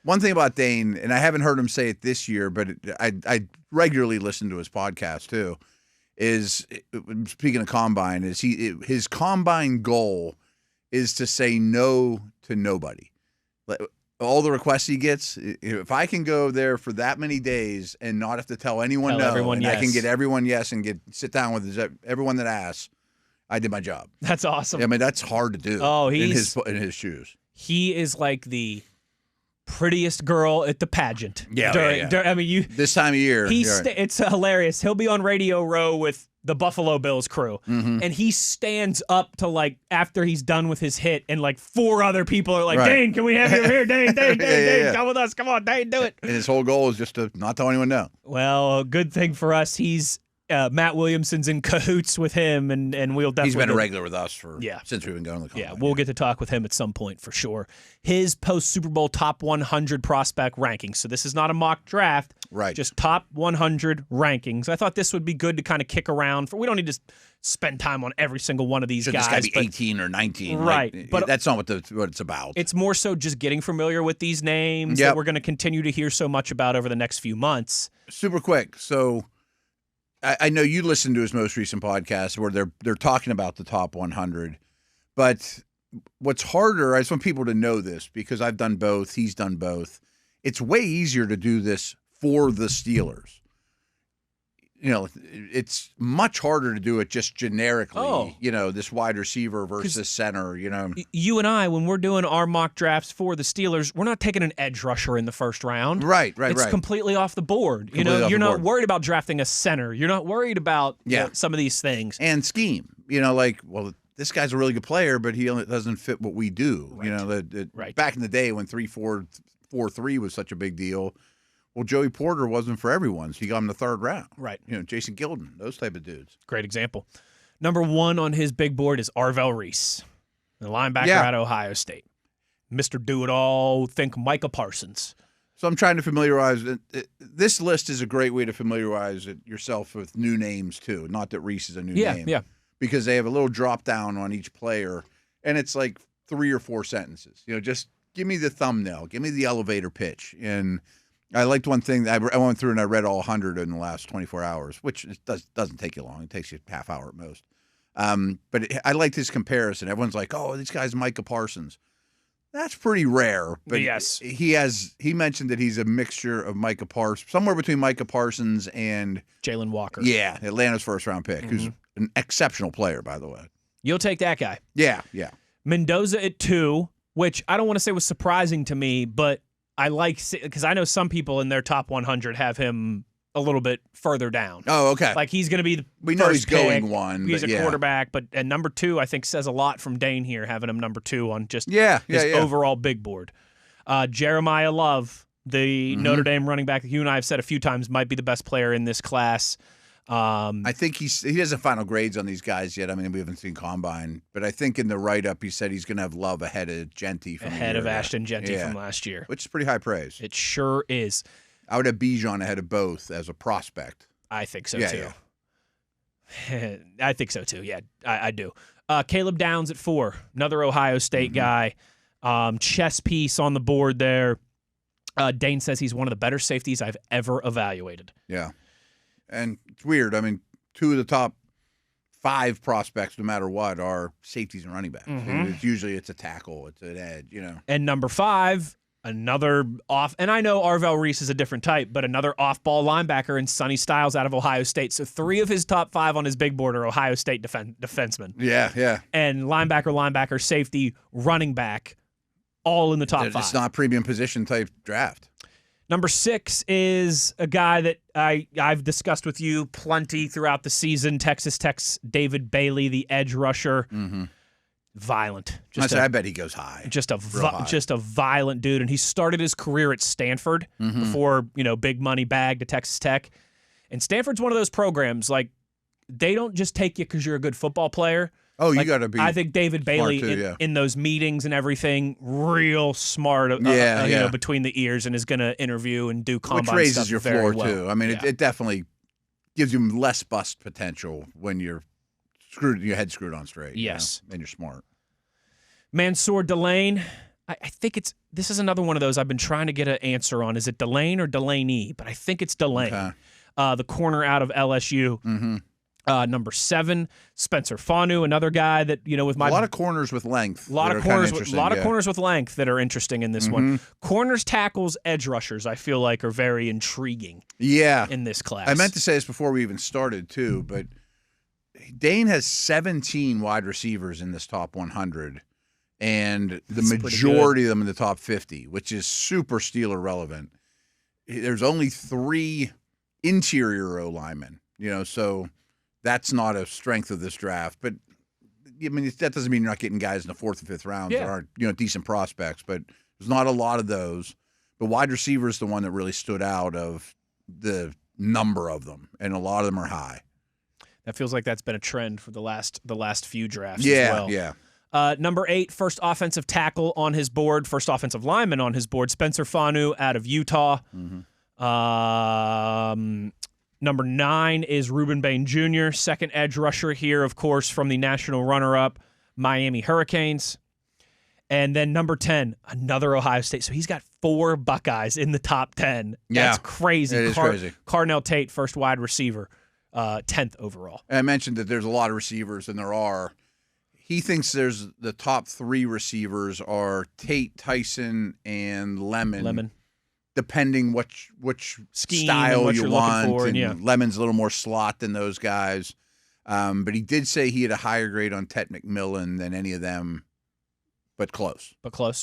Speaker 3: One thing about Dane, and I haven't heard him say it this year, but I regularly listen to his podcast too, is, speaking of Combine, his Combine goal is to say no to nobody. All the requests he gets, if I can go there for that many days and not have to tell anyone no,
Speaker 2: everyone
Speaker 3: I can get everyone yes and sit down with everyone that asks, I did my job.
Speaker 2: That's awesome.
Speaker 3: I mean, that's hard to do.
Speaker 2: Oh,
Speaker 3: in his shoes.
Speaker 2: He is like the prettiest girl at the pageant. I mean,
Speaker 3: this time of year,
Speaker 2: it's hilarious. He'll be on Radio Row with the Buffalo Bills crew, and he stands up to after he's done with his hit, and 4 other people are like, Dane, can we have you over here? Dane, Dane, come with us. Come on, Dane, do it.
Speaker 3: And his whole goal is just to not tell anyone no.
Speaker 2: Well, a good thing for us, he's Matt Williamson's in cahoots with him, and we'll definitely.
Speaker 3: He's been a regular with us since we've been going to the Combine.
Speaker 2: Yeah, we'll get to talk with him at some point for sure. His post-Super Bowl top 100 prospect rankings. So this is not a mock draft.
Speaker 3: Right.
Speaker 2: Just top 100 rankings. I thought this would be good to kind of kick around. We don't need to spend time on every single one of these guys.
Speaker 3: This got to be 18 or 19.
Speaker 2: Right.
Speaker 3: But that's not what it's about.
Speaker 2: It's more so just getting familiar with these names that we're going to continue to hear so much about over the next few months.
Speaker 3: Super quick. So I know you listened to his most recent podcast where they're talking about the top 100, but what's harder, I just want people to know this because I've done both, he's done both. It's way easier to do this for the Steelers. It's much harder to do it just generically, this wide receiver versus center,
Speaker 2: You and I, when we're doing our mock drafts for the Steelers, we're not taking an edge rusher in the first round.
Speaker 3: Right.
Speaker 2: It's completely off the board. You're not worried about drafting a center. You're not worried about some of these things.
Speaker 3: And scheme, this guy's a really good player, but he doesn't fit what we do.
Speaker 2: Right.
Speaker 3: Back in the day when 3-4-3 was such a big deal, well, Joey Porter wasn't for everyone, so he got him the 3rd round.
Speaker 2: Right.
Speaker 3: Jason Gilden, those type of dudes.
Speaker 2: Great example. Number 1 on his big board is Arvell Reese, the linebacker at Ohio State. Mr. Do-It-All, think Micah Parsons.
Speaker 3: So I'm trying to familiarize this list is a great way to familiarize yourself with new names, too. Not that Reese is a new name. Yeah. Because they have a little drop down on each player, and it's like 3 or 4 sentences. Just give me the thumbnail, give me the elevator pitch. And I liked one thing. I went through and I read all 100 in the last 24 hours, which doesn't take you long. It takes you a half hour at most. But I liked his comparison. Everyone's like, "Oh, this guy's Micah Parsons." That's pretty rare. But
Speaker 2: yes,
Speaker 3: he mentioned that he's a mixture of Micah Parsons, somewhere between Micah Parsons and
Speaker 2: Jalen Walker.
Speaker 3: Yeah, Atlanta's first-round pick, who's an exceptional player, by the way.
Speaker 2: You'll take that guy.
Speaker 3: Yeah.
Speaker 2: Mendoza at 2, which I don't want to say was surprising to me, but I like because I know some people in their top 100 have him a little bit further down.
Speaker 3: Oh, okay.
Speaker 2: Like he's going to be the
Speaker 3: we know he's going 1.
Speaker 2: He's a quarterback, but at number 2, I think says a lot from Dane here having him number 2 on just his overall big board. Jeremiah Love, the Notre Dame running back that you and I have said a few times might be the best player in this class.
Speaker 3: I think he hasn't final grades on these guys yet. I mean, we haven't seen Combine, but I think in the write-up he said he's going to have Love ahead of Genty from
Speaker 2: Ashton Genty from last year,
Speaker 3: which is pretty high praise.
Speaker 2: It sure is.
Speaker 3: I would have Bijan ahead of both as a prospect.
Speaker 2: I think so too. Yeah. I think so too. Yeah, I do. Caleb Downs at 4, another Ohio State guy. Chess piece on the board there. Dane says he's one of the better safeties I've ever evaluated.
Speaker 3: Yeah. And it's weird. I mean, 2 of the top 5 prospects, no matter what, are safeties and running backs. Usually it's a tackle, it's an edge,
Speaker 2: And number 5, Another off, and I know Arvell Reese is a different type, but another off-ball linebacker in Sonny Styles out of Ohio State. So 3 of his top 5 on his big board are Ohio State defensemen.
Speaker 3: Yeah.
Speaker 2: And linebacker, safety, running back, all in the top 5.
Speaker 3: It's not premium position type draft.
Speaker 2: Number 6 is a guy that I've discussed with you plenty throughout the season, Texas Tech's David Bailey, the edge rusher.
Speaker 3: Mm-hmm.
Speaker 2: Violent.
Speaker 3: I bet he goes high.
Speaker 2: Just a violent dude, and he started his career at Stanford before big money bag to Texas Tech. And Stanford's one of those programs like they don't just take you because you're a good football player.
Speaker 3: Oh, you got to be.
Speaker 2: I think David Bailey
Speaker 3: too,
Speaker 2: in those meetings and everything, real smart. Between the ears, and is going to interview and do combine
Speaker 3: which raises
Speaker 2: stuff
Speaker 3: your
Speaker 2: very
Speaker 3: floor
Speaker 2: well.
Speaker 3: too. I mean, it definitely gives you less bust potential when your head screwed on straight.
Speaker 2: Yes,
Speaker 3: and you're smart.
Speaker 2: Mansour Delane, I think this is another one of those I've been trying to get an answer on. Is it Delane or Delaney? But I think it's Delane, the corner out of LSU.
Speaker 3: Mm-hmm.
Speaker 2: Number 7, Spencer Fanu, another guy that with my
Speaker 3: a lot of corners with length.
Speaker 2: A lot of corners with length that are interesting in this one. Corners, tackles, edge rushers, I feel like are very intriguing.
Speaker 3: Yeah,
Speaker 2: in this class.
Speaker 3: I meant to say this before we even started too, but Dane has 17 wide receivers in this top 100. And the majority of them in the top 50, which is super Steeler relevant. There's only 3 interior O linemen, so that's not a strength of this draft. But I mean, that doesn't mean you're not getting guys in the 4th and 5th rounds that aren't decent prospects. But there's not a lot of those. The wide receiver is the one that really stood out of the number of them, and a lot of them are high.
Speaker 2: That feels like that's been a trend for the last few drafts. as well.
Speaker 3: Yeah.
Speaker 2: Number 8, first offensive tackle on his board, first offensive lineman on his board, Spencer Fanu out of Utah. Number 9 is Reuben Bain Jr., second edge rusher here, of course, from the national runner-up Miami Hurricanes. And then number 10, another Ohio State. So he's got 4 Buckeyes in the top 10. That's crazy.
Speaker 3: It is crazy.
Speaker 2: Carnell Tate, first wide receiver, 10th overall.
Speaker 3: And I mentioned that there's a lot of receivers, and there are. He thinks there's the top 3 receivers are Tate, Tyson, and Lemon. Depending which
Speaker 2: scheme
Speaker 3: style
Speaker 2: what
Speaker 3: you
Speaker 2: you're
Speaker 3: want.
Speaker 2: For,
Speaker 3: and Lemon's a little more slot than those guys. But he did say he had a higher grade on Tet McMillan than any of them, but close.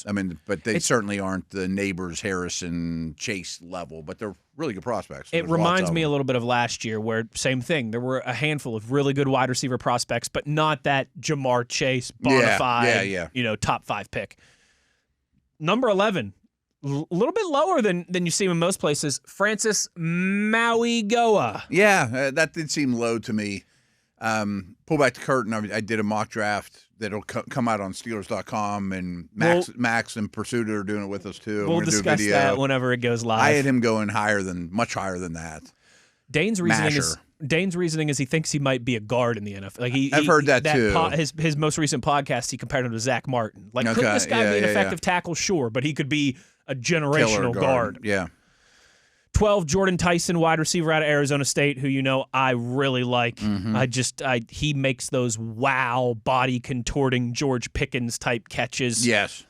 Speaker 3: I mean, but they certainly aren't the Neighbors, Harrison, Chase level, but they're really good prospects. So
Speaker 2: it reminds me a little bit of last year where, same thing, there were a handful of really good wide receiver prospects, but not that Jamar Chase, bona fide, top 5 pick. Number 11, a little bit lower than you see in most places, Francis Mauigoa.
Speaker 3: Yeah, that did seem low to me. Pull back the curtain. I did a mock draft that'll come out on Steelers.com, and Max and Pursuit are doing it with us too.
Speaker 2: We'll discuss that whenever it goes live.
Speaker 3: I had him going much higher than that.
Speaker 2: Dane's reasoning is he thinks he might be a guard in the NFL. Like
Speaker 3: I've heard that too.
Speaker 2: His most recent podcast, he compared him to Zach Martin. Like, could this guy be an effective tackle? Sure, but he could be a generational guard.
Speaker 3: Yeah.
Speaker 2: 12, Jordan Tyson, wide receiver out of Arizona State, who I really like. He makes those body contorting George Pickens type catches.
Speaker 3: Yes.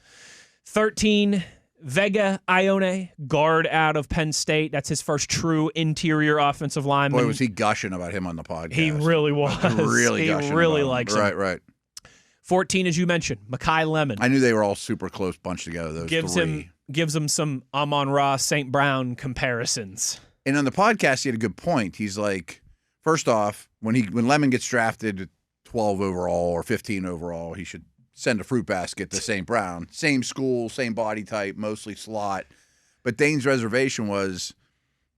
Speaker 2: 13, Vega Ione, guard out of Penn State. That's his first true interior offensive lineman.
Speaker 3: Boy, was he gushing about him on the podcast.
Speaker 2: He really was.
Speaker 3: He
Speaker 2: really likes him.
Speaker 3: Right.
Speaker 2: 14, as you mentioned, Mekhi Lemon.
Speaker 3: I knew they were all super close bunched together, those 3.
Speaker 2: Gives him some Amon-Ra, St. Brown comparisons.
Speaker 3: And on the podcast, he had a good point. He's like, first off, when Lemon gets drafted 12 overall or 15 overall, he should send a fruit basket to St. Brown. Same school, same body type, mostly slot. But Dane's reservation was,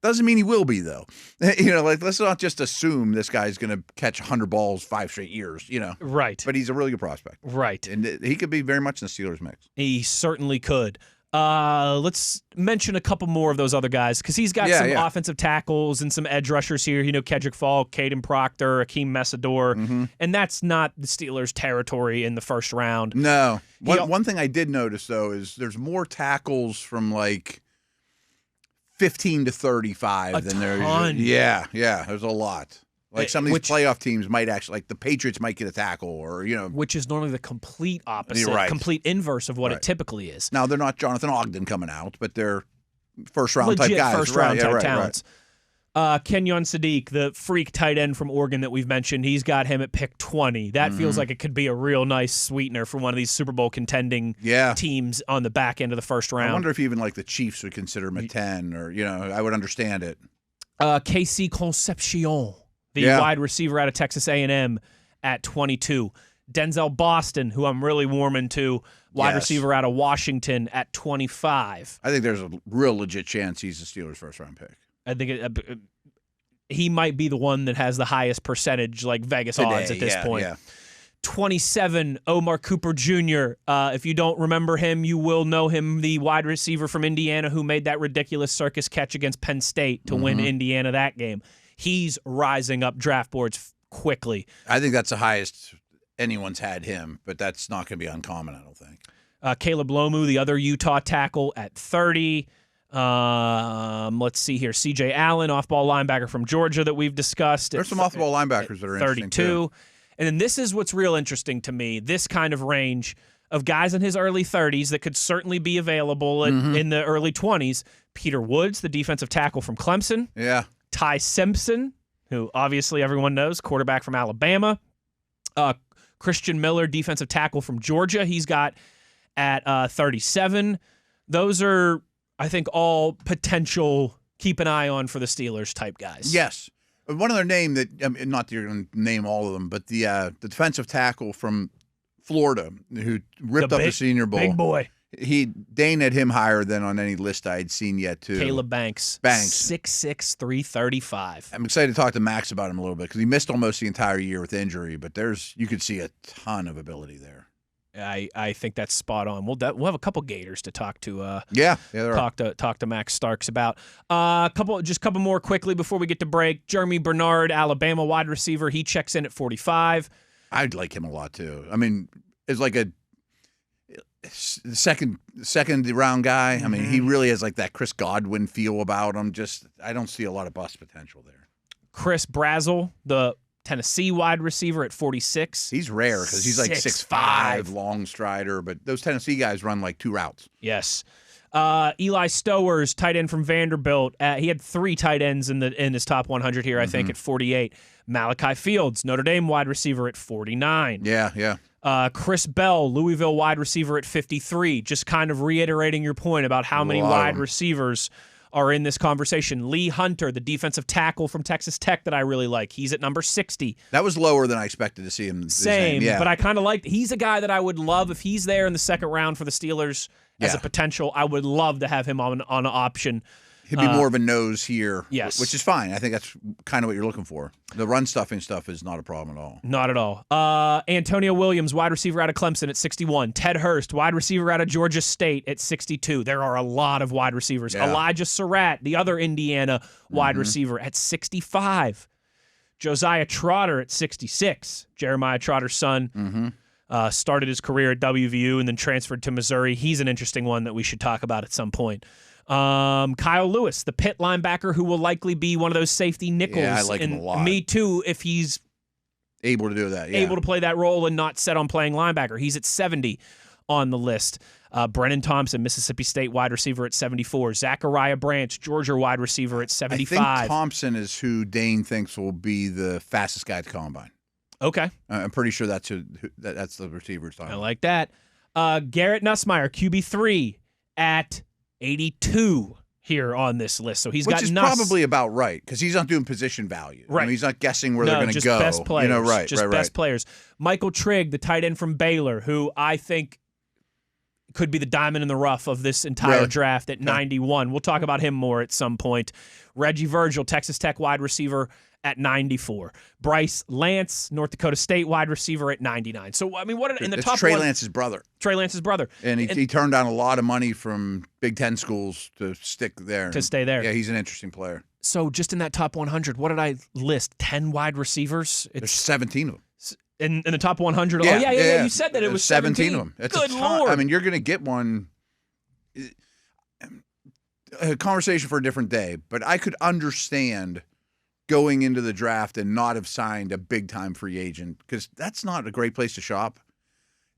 Speaker 3: doesn't mean he will be, though. Let's not just assume this guy's going to catch 100 balls 5 straight years,
Speaker 2: Right.
Speaker 3: But he's a really good prospect.
Speaker 2: Right.
Speaker 3: And he could be very much in the Steelers mix.
Speaker 2: He certainly could. Let's mention a couple more of those other guys, because he's got some offensive tackles and some edge rushers here. Kedrick Falk, Caden Proctor, Akeem Messador, and that's not the Steelers' territory in the first round.
Speaker 3: No. One thing I did notice, though, is there's more tackles from like 15 to 35 than there is. Yeah, there's a lot. Like some of these playoff teams might actually, like the Patriots might get a tackle, or
Speaker 2: which is normally the complete opposite,
Speaker 3: right.
Speaker 2: complete inverse of what it typically is.
Speaker 3: Now they're not Jonathan Ogden coming out, but they're first round
Speaker 2: Legit
Speaker 3: type guys,
Speaker 2: first round type talents. Kenyon Sadiq, the freak tight end from Oregon that we've mentioned, he's got him at pick 20. That feels like it could be a real nice sweetener for one of these Super Bowl contending teams on the back end of the first round.
Speaker 3: I wonder if even like the Chiefs would consider him at 10, or I would understand it.
Speaker 2: KC Concepcion, the wide receiver out of Texas A&M, at 22. Denzel Boston, who I'm really warming to, wide receiver out of Washington, at 25.
Speaker 3: I think there's a real legit chance he's the Steelers' first round pick.
Speaker 2: I think he might be the one that has the highest percentage, like Vegas odds at this point. Yeah. 27, Omar Cooper Jr. If you don't remember him, you will know him, the wide receiver from Indiana who made that ridiculous circus catch against Penn State to win Indiana that game. He's rising up draft boards quickly. I think that's the highest anyone's had him, but that's not going to be uncommon, I don't think. Caleb Lomu, the other Utah tackle, at 30. Let's see here. C.J. Allen, off-ball linebacker from Georgia that we've discussed. There's some off-ball linebackers that are 32. Interesting too. And then this is what's real interesting to me, this kind of range of guys in his early 30s that could certainly be available in the early 20s. Peter Woods, the defensive tackle from Clemson. Yeah. Ty Simpson, who obviously everyone knows, quarterback from Alabama. Christian Miller, defensive tackle from Georgia. He's got at 37. Those are, I think, all potential keep an eye on for the Steelers type guys. Yes. One other name that, not that you're going to name all of them, but the defensive tackle from Florida who ripped up the Senior Bowl. Big boy. Dane had him higher than on any list I'd seen yet, too. Caleb Banks. 6'6", 335. I'm excited to talk to Max about him a little bit because he missed almost the entire year with injury, but you could see a ton of ability there. I think that's spot on. We'll have a couple Gators to talk to. Talk to Max Starks about. Couple more quickly before we get to break. Jeremy Bernard, Alabama wide receiver. He checks in at 45. I'd like him a lot too. I mean, it's like a second round guy. I mean, he really has like that Chris Godwin feel about him. I don't see a lot of bust potential there. Chris Brazzell, the Tennessee wide receiver, at 46. He's rare because he's like 6'5", long strider, but those Tennessee guys run like two routes. Yes. Eli Stowers, tight end from Vanderbilt. He had 3 tight ends in his top 100 here, I think, at 48. Malachi Fields, Notre Dame wide receiver, at 49. Yeah. Chris Bell, Louisville wide receiver, at 53. Just kind of reiterating your point about how many wide receivers are in this conversation. Lee Hunter, the defensive tackle from Texas Tech that I really like. He's at number 60. That was lower than I expected to see him. Same, but I kind of like. He's a guy that I would love if he's there in the second round for the Steelers as a potential. I would love to have him on an option. He'd be more of a nose here, yes, which is fine. I think that's kind of what you're looking for. The run stuffing stuff is not a problem at all. Not at all. Antonio Williams, wide receiver out of Clemson, at 61. Ted Hurst, wide receiver out of Georgia State, at 62. There are a lot of wide receivers. Yeah. Elijah Surratt, the other Indiana wide receiver, at 65. Josiah Trotter at 66. Jeremiah Trotter's son. Started his career at WVU and then transferred to Missouri. He's an interesting one that we should talk about at some point. Kyle Lewis, the Pitt linebacker, who will likely be one of those safety nickels. Yeah, I like him a lot. Me too, if he's able to do that. Yeah. Able to play that role and not set on playing linebacker. He's at 70 on the list. Brennan Thompson, Mississippi State wide receiver, at 74. Zachariah Branch, Georgia wide receiver, at 75. I think Thompson is who Dane thinks will be the fastest guy at the combine. Okay. I'm pretty sure that's the receiver's time. I like that. Garrett Nussmeier, QB3, at 82 here on this list. So which is probably about right because he's not doing position value. Right. I mean, he's not guessing where they're going to go. Best players. Best players. Michael Trigg, the tight end from Baylor, who I think could be the diamond in the rough of this entire draft at 91. We'll talk about him more at some point. Reggie Virgil, Texas Tech wide receiver, at 94. Bryce Lance, North Dakota State wide receiver, at 99. So, I mean, in the top Trey Lance's brother. Trey Lance's brother. And he turned down a lot of money from Big Ten schools to stick there. To stay there. Yeah, he's an interesting player. So, just in that top 100, what did I list? 10 wide receivers? There's 17 of them. In the top 100? Yeah. You said that it was 17 of them. That's Good Lord. I mean, you're going to get one. A conversation for a different day, but I could understand
Speaker 3: going into the draft and not have signed a big-time free agent, because that's not a great place to shop.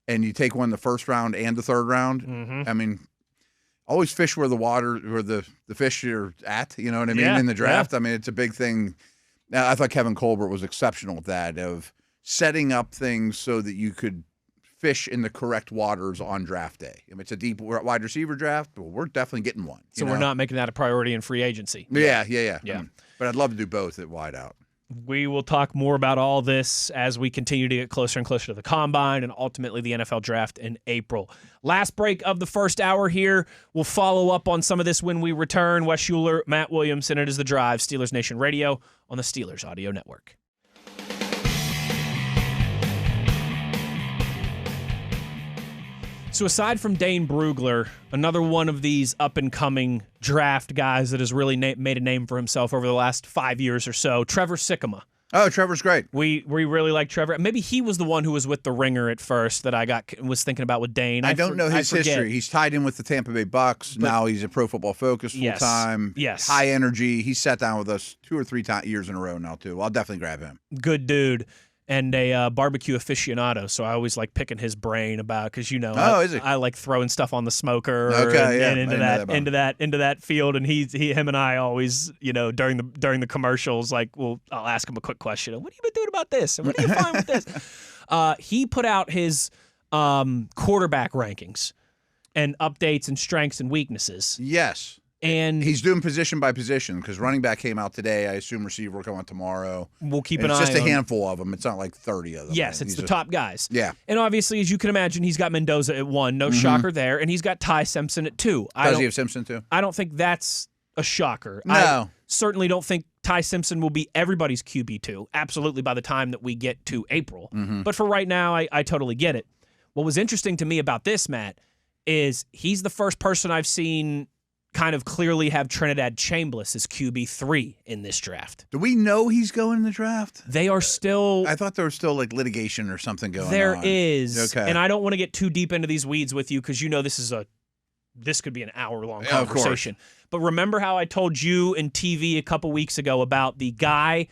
Speaker 3: And you take one the first round and the third round.
Speaker 2: Mm-hmm.
Speaker 3: I mean, always fish where the fish are at, you know what I mean, in the draft. I mean, it's a big thing. Now, I thought Kevin Colbert was exceptional at that, of setting up things so that you could fish in the correct waters on draft day. I mean, it's a deep wide receiver draft, but we're definitely getting one.
Speaker 2: So we're not making that a priority in free agency.
Speaker 3: Yeah. But I'd love to do both at wide out.
Speaker 2: We will talk more about all this as we continue to get closer and closer to the Combine and ultimately the NFL Draft in April. Last break of the first hour here. We'll follow up on some of this when we return. Wes Uhler, Matt Williamson. It is The Drive, Steelers Nation Radio on the Steelers Audio Network. So aside from Dane Brugler, another one of these up-and-coming draft guys that has really made a name for himself over the last 5 years or so, Trevor Sikkema.
Speaker 3: Oh, Trevor's great.
Speaker 2: We really like Trevor. Maybe he was the one who was with the Ringer at first that I was thinking about with Dane.
Speaker 3: I don't know his history. He's tied in with the Tampa Bay Bucks. Now he's a Pro Football Focus full-time.
Speaker 2: Yes.
Speaker 3: High energy. He's sat down with us 2 or 3 years in a row now, too. I'll definitely grab him.
Speaker 2: Good dude. And a barbecue aficionado, so I always like picking his brain about, because I like throwing stuff on the smoker and into that field. And him and I always, during the commercials, I'll ask him a quick question. What have you been doing about this? And what do you find with this? He put out his quarterback rankings and updates and strengths and weaknesses.
Speaker 3: Yes.
Speaker 2: And
Speaker 3: he's doing position by position, because running back came out today. I assume receiver will come out tomorrow.
Speaker 2: We'll keep an eye on.
Speaker 3: It's just a handful of them. It's not like 30 of them.
Speaker 2: Yes, it's the top guys.
Speaker 3: Yeah.
Speaker 2: And obviously, as you can imagine, he's got Mendoza at 1. No shocker there. And he's got Ty Simpson at 2.
Speaker 3: Does he have Simpson too?
Speaker 2: I don't think that's a shocker.
Speaker 3: No.
Speaker 2: I certainly don't think Ty Simpson will be everybody's QB2. Absolutely by the time that we get to April.
Speaker 3: Mm-hmm.
Speaker 2: But for right now, I totally get it. What was interesting to me about this, Matt, is he's the first person I've seen kind of clearly have Trinidad Chambliss as QB3 in this draft.
Speaker 3: Do we know he's going in the draft?
Speaker 2: They are still...
Speaker 3: I thought there was still litigation or something going on.
Speaker 2: There is.
Speaker 3: Okay.
Speaker 2: And I don't want to get too deep into these weeds with you, because this could be an hour-long conversation. But remember how I told you in TV a couple weeks ago about the guy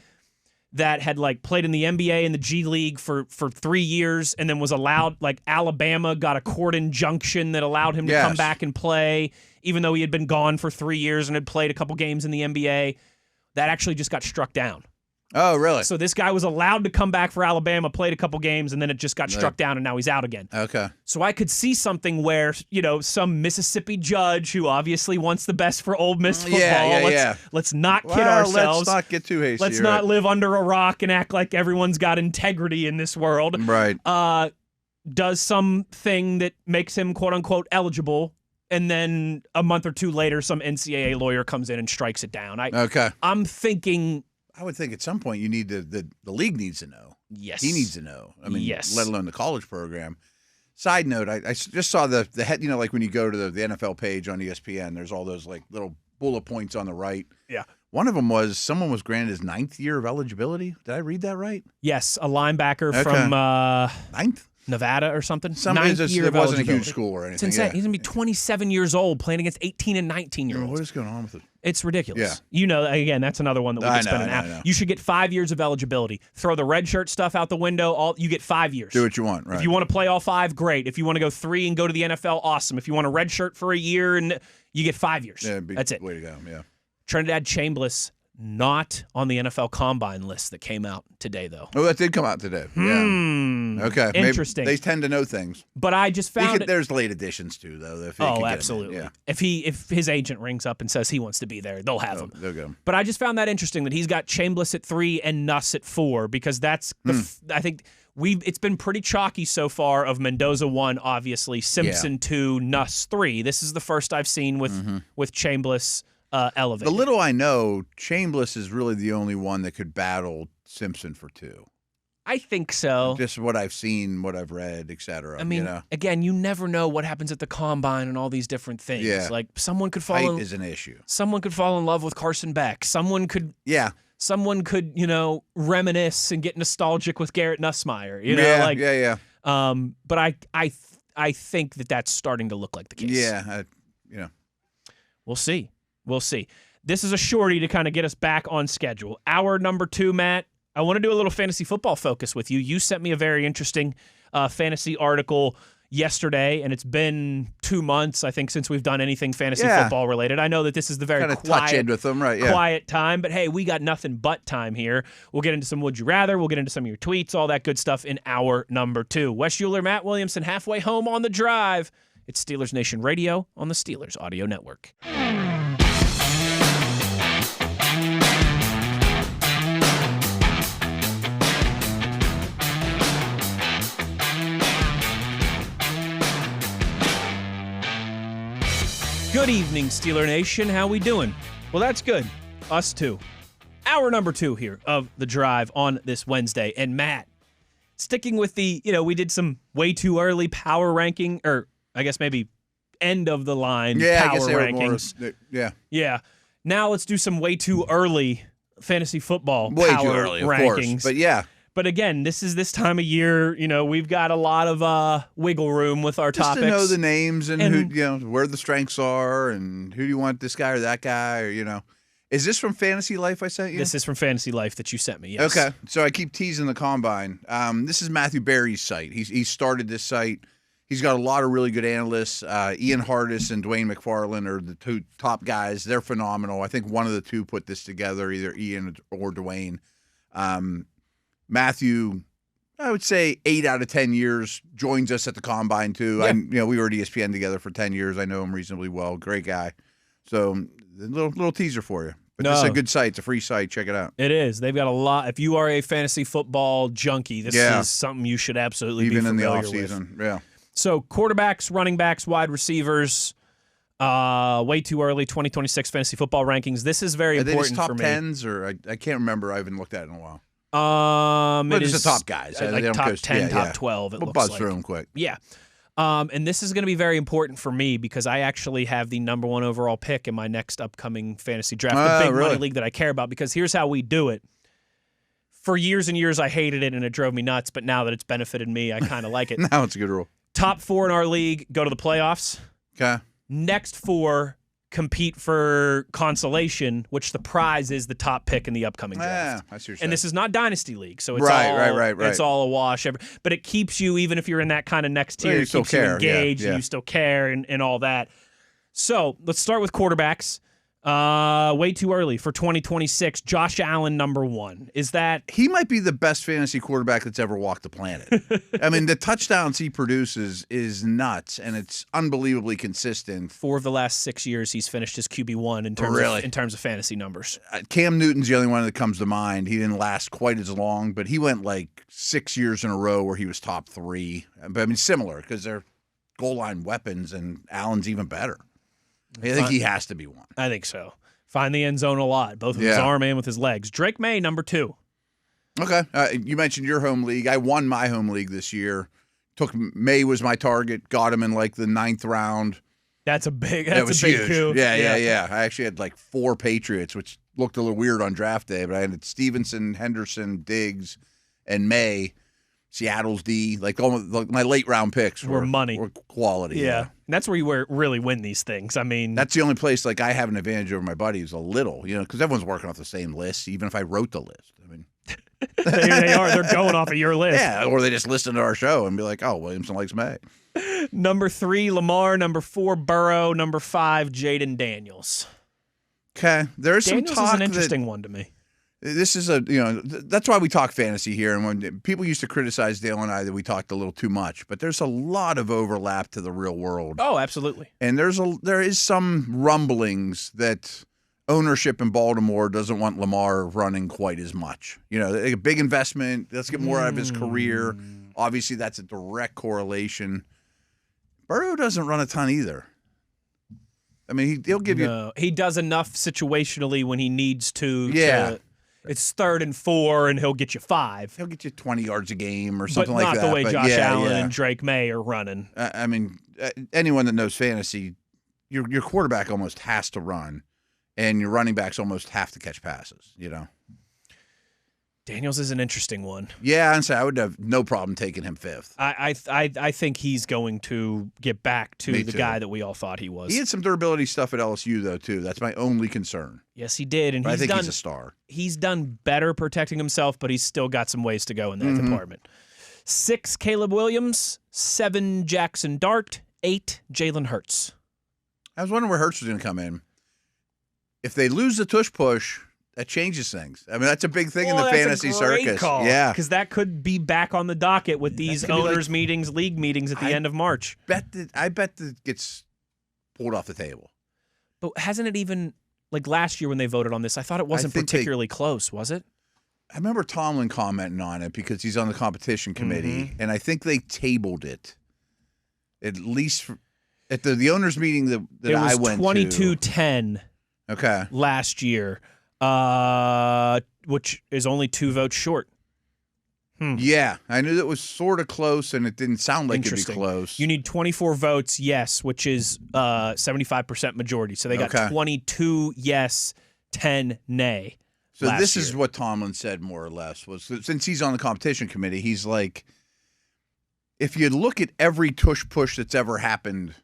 Speaker 2: that had played in the NBA and the G League for 3 years and then was allowed, Alabama got a court injunction that allowed him to come back and play, even though he had been gone for 3 years and had played a couple games in the NBA. That actually just got struck down.
Speaker 3: Oh, really?
Speaker 2: So this guy was allowed to come back for Alabama, played a couple games, and then it just got struck down, and now he's out again.
Speaker 3: Okay.
Speaker 2: So I could see something where, some Mississippi judge who obviously wants the best for Ole Miss football. Let's not kid ourselves.
Speaker 3: Let's not get too hasty.
Speaker 2: Let's not live under a rock and act like everyone's got integrity in this world.
Speaker 3: Right.
Speaker 2: Does something that makes him, quote-unquote, eligible, and then a month or two later, some NCAA lawyer comes in and strikes it down. I'm thinking...
Speaker 3: I would think at some point you need the league needs to know.
Speaker 2: Yes.
Speaker 3: He needs to know. I mean,
Speaker 2: yes.
Speaker 3: Let alone the college program. Side note, I just saw the head, when you go to the NFL page on ESPN, there's all those little bullet points on the right.
Speaker 2: Yeah.
Speaker 3: One of them was someone was granted his 9th year of eligibility. Did I read that right?
Speaker 2: Yes, a linebacker from
Speaker 3: 9th?
Speaker 2: Nevada or something.
Speaker 3: It wasn't a huge school or anything.
Speaker 2: It's insane. He's going to be 27 years old playing against 18 and 19-year-olds.
Speaker 3: What is going on with it?
Speaker 2: It's ridiculous. Yeah. Again, that's another one that we can spend an hour. You should get 5 years of eligibility. Throw the red shirt stuff out the window. You get 5 years.
Speaker 3: Do what you want, right?
Speaker 2: If you want to play all 5, great. If you want to go 3 and go to the NFL, awesome. If you want a red shirt for a year, and you get 5 years.
Speaker 3: Yeah,
Speaker 2: that's it.
Speaker 3: Way to go, yeah.
Speaker 2: Trinidad Chambliss, not on the NFL Combine list that came out today, though.
Speaker 3: Oh, that did come out today. Yeah. Okay.
Speaker 2: Interesting.
Speaker 3: Maybe they tend to know things.
Speaker 2: But I just found
Speaker 3: there's late editions too, though.
Speaker 2: Absolutely.
Speaker 3: Yeah.
Speaker 2: If his agent rings up and says he wants to be there, they'll have him.
Speaker 3: They'll go.
Speaker 2: But I just found that interesting that he's got Chambliss at 3 and Nuss at 4, because that's I think it's been pretty chalky so far of Mendoza 1, obviously, Simpson 2, Nuss 3. This is the first I've seen with Chambliss elevated.
Speaker 3: The little I know, Chambliss is really the only one that could battle Simpson for 2.
Speaker 2: I think so.
Speaker 3: Just what I've seen, what I've read, etc.
Speaker 2: I mean, again, you never know what happens at the Combine and all these different things.
Speaker 3: Yeah.
Speaker 2: Someone could fall
Speaker 3: Height is an issue.
Speaker 2: Someone could fall in love with Carson Beck. Someone could reminisce and get nostalgic with Garrett Nussmeier. But I think that that's starting to look like the case.
Speaker 3: Yeah.
Speaker 2: We'll see. this is a shorty to kind of get us back on schedule. Hour number 2, Matt, I want to do a little fantasy football focus with you. You sent me a very interesting fantasy article yesterday, and it's been 2 months, I think, since we've done anything fantasy football related. I know that this is the very
Speaker 3: touch in with them, right?
Speaker 2: Quiet time, but hey, we got nothing but time here. We'll get into some Would You Rather. We'll get into some of your tweets, all that good stuff in hour number 2. Wes Uhler, Matt Williamson, halfway home on the drive. It's Steelers Nation Radio on the Steelers Audio Network. Good evening, Steeler Nation. How we doing? Well, that's good. Us too. Hour number 2 here of the drive on this Wednesday. And Matt, sticking with the, we did some way too early power ranking, or I guess maybe end of the line power rankings. Yeah. Now let's do some way too early fantasy football
Speaker 3: way
Speaker 2: power
Speaker 3: too early, of
Speaker 2: rankings.
Speaker 3: Course. But yeah.
Speaker 2: But again, this is this time of year, we've got a lot of wiggle room with our
Speaker 3: topics.
Speaker 2: Just
Speaker 3: to know the names and who, where the strengths are and who do you want, this guy or that guy, or, Is this from Fantasy Life I sent you?
Speaker 2: This is from Fantasy Life that you sent me, yes.
Speaker 3: Okay. So I keep teasing the Combine. This is Matthew Berry's site. He started this site. He's got a lot of really good analysts. Ian Hardis and Dwayne McFarland are the 2 top guys. They're phenomenal. I think one of the 2 put this together, either Ian or Dwayne. Matthew, I would say 8 out of 10 years, joins us at the Combine too.
Speaker 2: Yeah.
Speaker 3: We were at ESPN together for 10 years. I know him reasonably well. Great guy. So a little teaser for you. But this is a good site. It's a free site. Check it out.
Speaker 2: It is. They've got a lot. If you are a fantasy football junkie, this is something you should absolutely be familiar with.
Speaker 3: Even in the offseason. Yeah.
Speaker 2: So quarterbacks, running backs, wide receivers, way too early 2026 fantasy football rankings. This is very important for me.
Speaker 3: Are they just top 10s or I can't remember. I haven't looked at it in a while.
Speaker 2: But
Speaker 3: it's the top guys.
Speaker 2: Like top 10, top 12, it
Speaker 3: we'll
Speaker 2: looks like.
Speaker 3: Buzz through them quick.
Speaker 2: Yeah. And this is going to be very important for me because I actually have the number 1 overall pick in my next upcoming fantasy draft, the big money league that I care about, because here's how we do it. For years and years, I hated it and it drove me nuts, but now that it's benefited me, I kind of like it.
Speaker 3: Now it's a good rule.
Speaker 2: Top 4 in our league go to the playoffs.
Speaker 3: Okay.
Speaker 2: Next 4 compete for consolation, which the prize is the top pick in the upcoming draft.
Speaker 3: I see what you're
Speaker 2: and this is not Dynasty League, so it's
Speaker 3: right.
Speaker 2: It's all a wash. But it keeps you, even if you're in that kind of next tier, it keeps you engaged and you still care and all that. So let's start with quarterbacks. Way too early for 2026. Josh Allen, number 1. Is that
Speaker 3: he might be the best fantasy quarterback that's ever walked the planet? I mean, the touchdowns he produces is nuts, and it's unbelievably consistent.
Speaker 2: 4 of the last 6 years, he's finished his QB1 in terms of fantasy numbers.
Speaker 3: Cam Newton's the only one that comes to mind. He didn't last quite as long, but he went like 6 years in a row where he was top 3. But I mean, similar because they're goal line weapons, and Allen's even better. I think he has to be one.
Speaker 2: I think so. Find the end zone a lot, both with his arm and with his legs. Drake May, number 2.
Speaker 3: Okay. You mentioned your home league. I won my home league this year. May was my target. Got him in like the 9th round.
Speaker 2: That's a big
Speaker 3: huge.
Speaker 2: coup.
Speaker 3: Yeah. I actually had like 4 Patriots, which looked a little weird on draft day, but I had Stevenson, Henderson, Diggs, and May. Seattle's D, like my late round picks
Speaker 2: were money,
Speaker 3: were quality.
Speaker 2: Yeah. And that's where you really win these things. I mean,
Speaker 3: that's the only place like I have an advantage over my buddies a little, because everyone's working off the same list, even if I wrote the list. I mean,
Speaker 2: they are. They're going off of your list.
Speaker 3: Yeah, or they just listen to our show and be like, "Oh, Williamson likes May."
Speaker 2: Number 3, Lamar. Number 4, Burrow. Number 5, Jaden Daniels.
Speaker 3: Okay, there's some
Speaker 2: Daniels
Speaker 3: talk
Speaker 2: is an interesting one to me.
Speaker 3: This is that's why we talk fantasy here. And when people used to criticize Dale and I that we talked a little too much, but there's a lot of overlap to the real world.
Speaker 2: Oh, absolutely.
Speaker 3: And there is some rumblings that ownership in Baltimore doesn't want Lamar running quite as much. A big investment. Let's get more out of his career. Obviously, that's a direct correlation. Burrow doesn't run a ton either. I mean, he'll give you.
Speaker 2: He does enough situationally when he needs to. Yeah. It's 3rd and 4, and he'll get you 5.
Speaker 3: He'll get you 20 yards a game or something like that.
Speaker 2: But not the way Josh Allen and Drake May are running.
Speaker 3: I mean, anyone that knows fantasy, your quarterback almost has to run, and your running backs almost have to catch passes,
Speaker 2: Daniels is an interesting one.
Speaker 3: Yeah, and so I would have no problem taking him 5th.
Speaker 2: I think he's going to get back to
Speaker 3: Me
Speaker 2: the
Speaker 3: too.
Speaker 2: guy that we all thought he was.
Speaker 3: He had some durability stuff at LSU, though, too. That's my only concern.
Speaker 2: Yes, he did. And
Speaker 3: But I think
Speaker 2: done,
Speaker 3: he's a star.
Speaker 2: He's done better protecting himself, but he's still got some ways to go in that department. 6, Caleb Williams. 7, Jackson Dart. 8, Jalen Hurts.
Speaker 3: I was wondering where Hurts was going to come in. If they lose the tush push, that changes things. I mean, that's a big thing in the fantasy circus. Yeah,
Speaker 2: because that could be back on the docket with these owners' meetings, league meetings at the end of March.
Speaker 3: I bet that gets pulled off the table.
Speaker 2: But hasn't it even, like last year when they voted on this, I thought it wasn't particularly close, was it?
Speaker 3: I remember Tomlin commenting on it because he's on the competition committee, and I think they tabled it. At least at the owners' meeting that I went to.
Speaker 2: It was 22-10 last year. Which is only 2 votes short.
Speaker 3: Yeah, I knew that was sort of close, and it didn't sound like it'd be close.
Speaker 2: You need 24 votes, yes, which is 75% majority. So they got 22 yes, 10 nay.
Speaker 3: So this is what Tomlin said, more or less, was since he's on the competition committee, he's like, if you look at every tush push that's ever happened,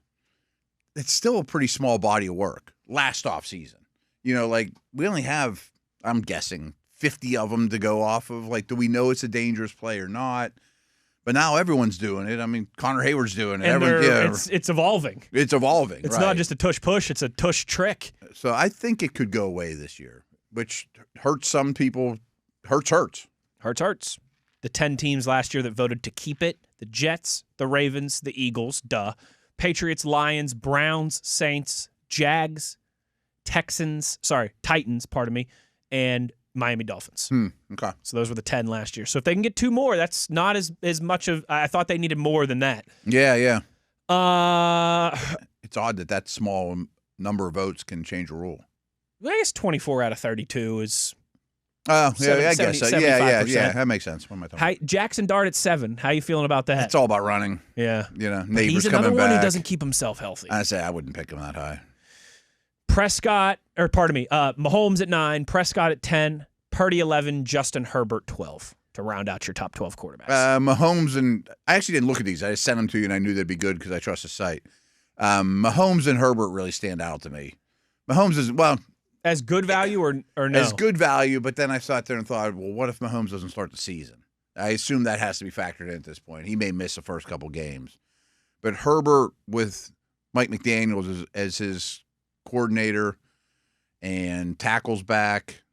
Speaker 3: it's still a pretty small body of work last off season. You know, like we only have, I'm guessing, 50 of them to go off of. Like, do we know it's a dangerous play or not? But now everyone's doing it. I mean, Connor Hayward's doing it.
Speaker 2: And it's evolving.
Speaker 3: It's evolving.
Speaker 2: It's not just a tush push, it's a tush trick.
Speaker 3: So I think it could go away this year, which hurts some people. Hurts.
Speaker 2: The 10 teams last year that voted to keep it: the Jets, the Ravens, the Eagles, Patriots, Lions, Browns, Saints, Jags, Titans, and Miami Dolphins.
Speaker 3: Okay.
Speaker 2: So those were the 10 last year. So if they can get 2 more, that's not as much of, I thought they needed more than that.
Speaker 3: Yeah. It's odd that small number of votes can change a rule.
Speaker 2: I guess 24 out of 32 is.
Speaker 3: Oh, yeah, I guess so. Yeah, that makes sense. What am I talking about?
Speaker 2: Jackson Dart at 7. How you feeling about that?
Speaker 3: It's all about running.
Speaker 2: Yeah.
Speaker 3: You know,
Speaker 2: But
Speaker 3: neighbors
Speaker 2: he's
Speaker 3: coming
Speaker 2: another
Speaker 3: back.
Speaker 2: one who doesn't keep himself healthy.
Speaker 3: I say I wouldn't pick him that high.
Speaker 2: Mahomes at 9, Prescott at 10, Purdy 11, Justin Herbert 12 to round out your top 12 quarterbacks.
Speaker 3: Mahomes and I actually didn't look at these. I just sent them to you, and I knew they'd be good because I trust the site. Mahomes and Herbert really stand out to me. Mahomes is, well,
Speaker 2: as good value or no?
Speaker 3: As good value, but then I sat there and thought, well, what if Mahomes doesn't start the season? I assume that has to be factored in at this point. He may miss the first couple games. But Herbert with Mike McDaniels as his coordinator and tackles back,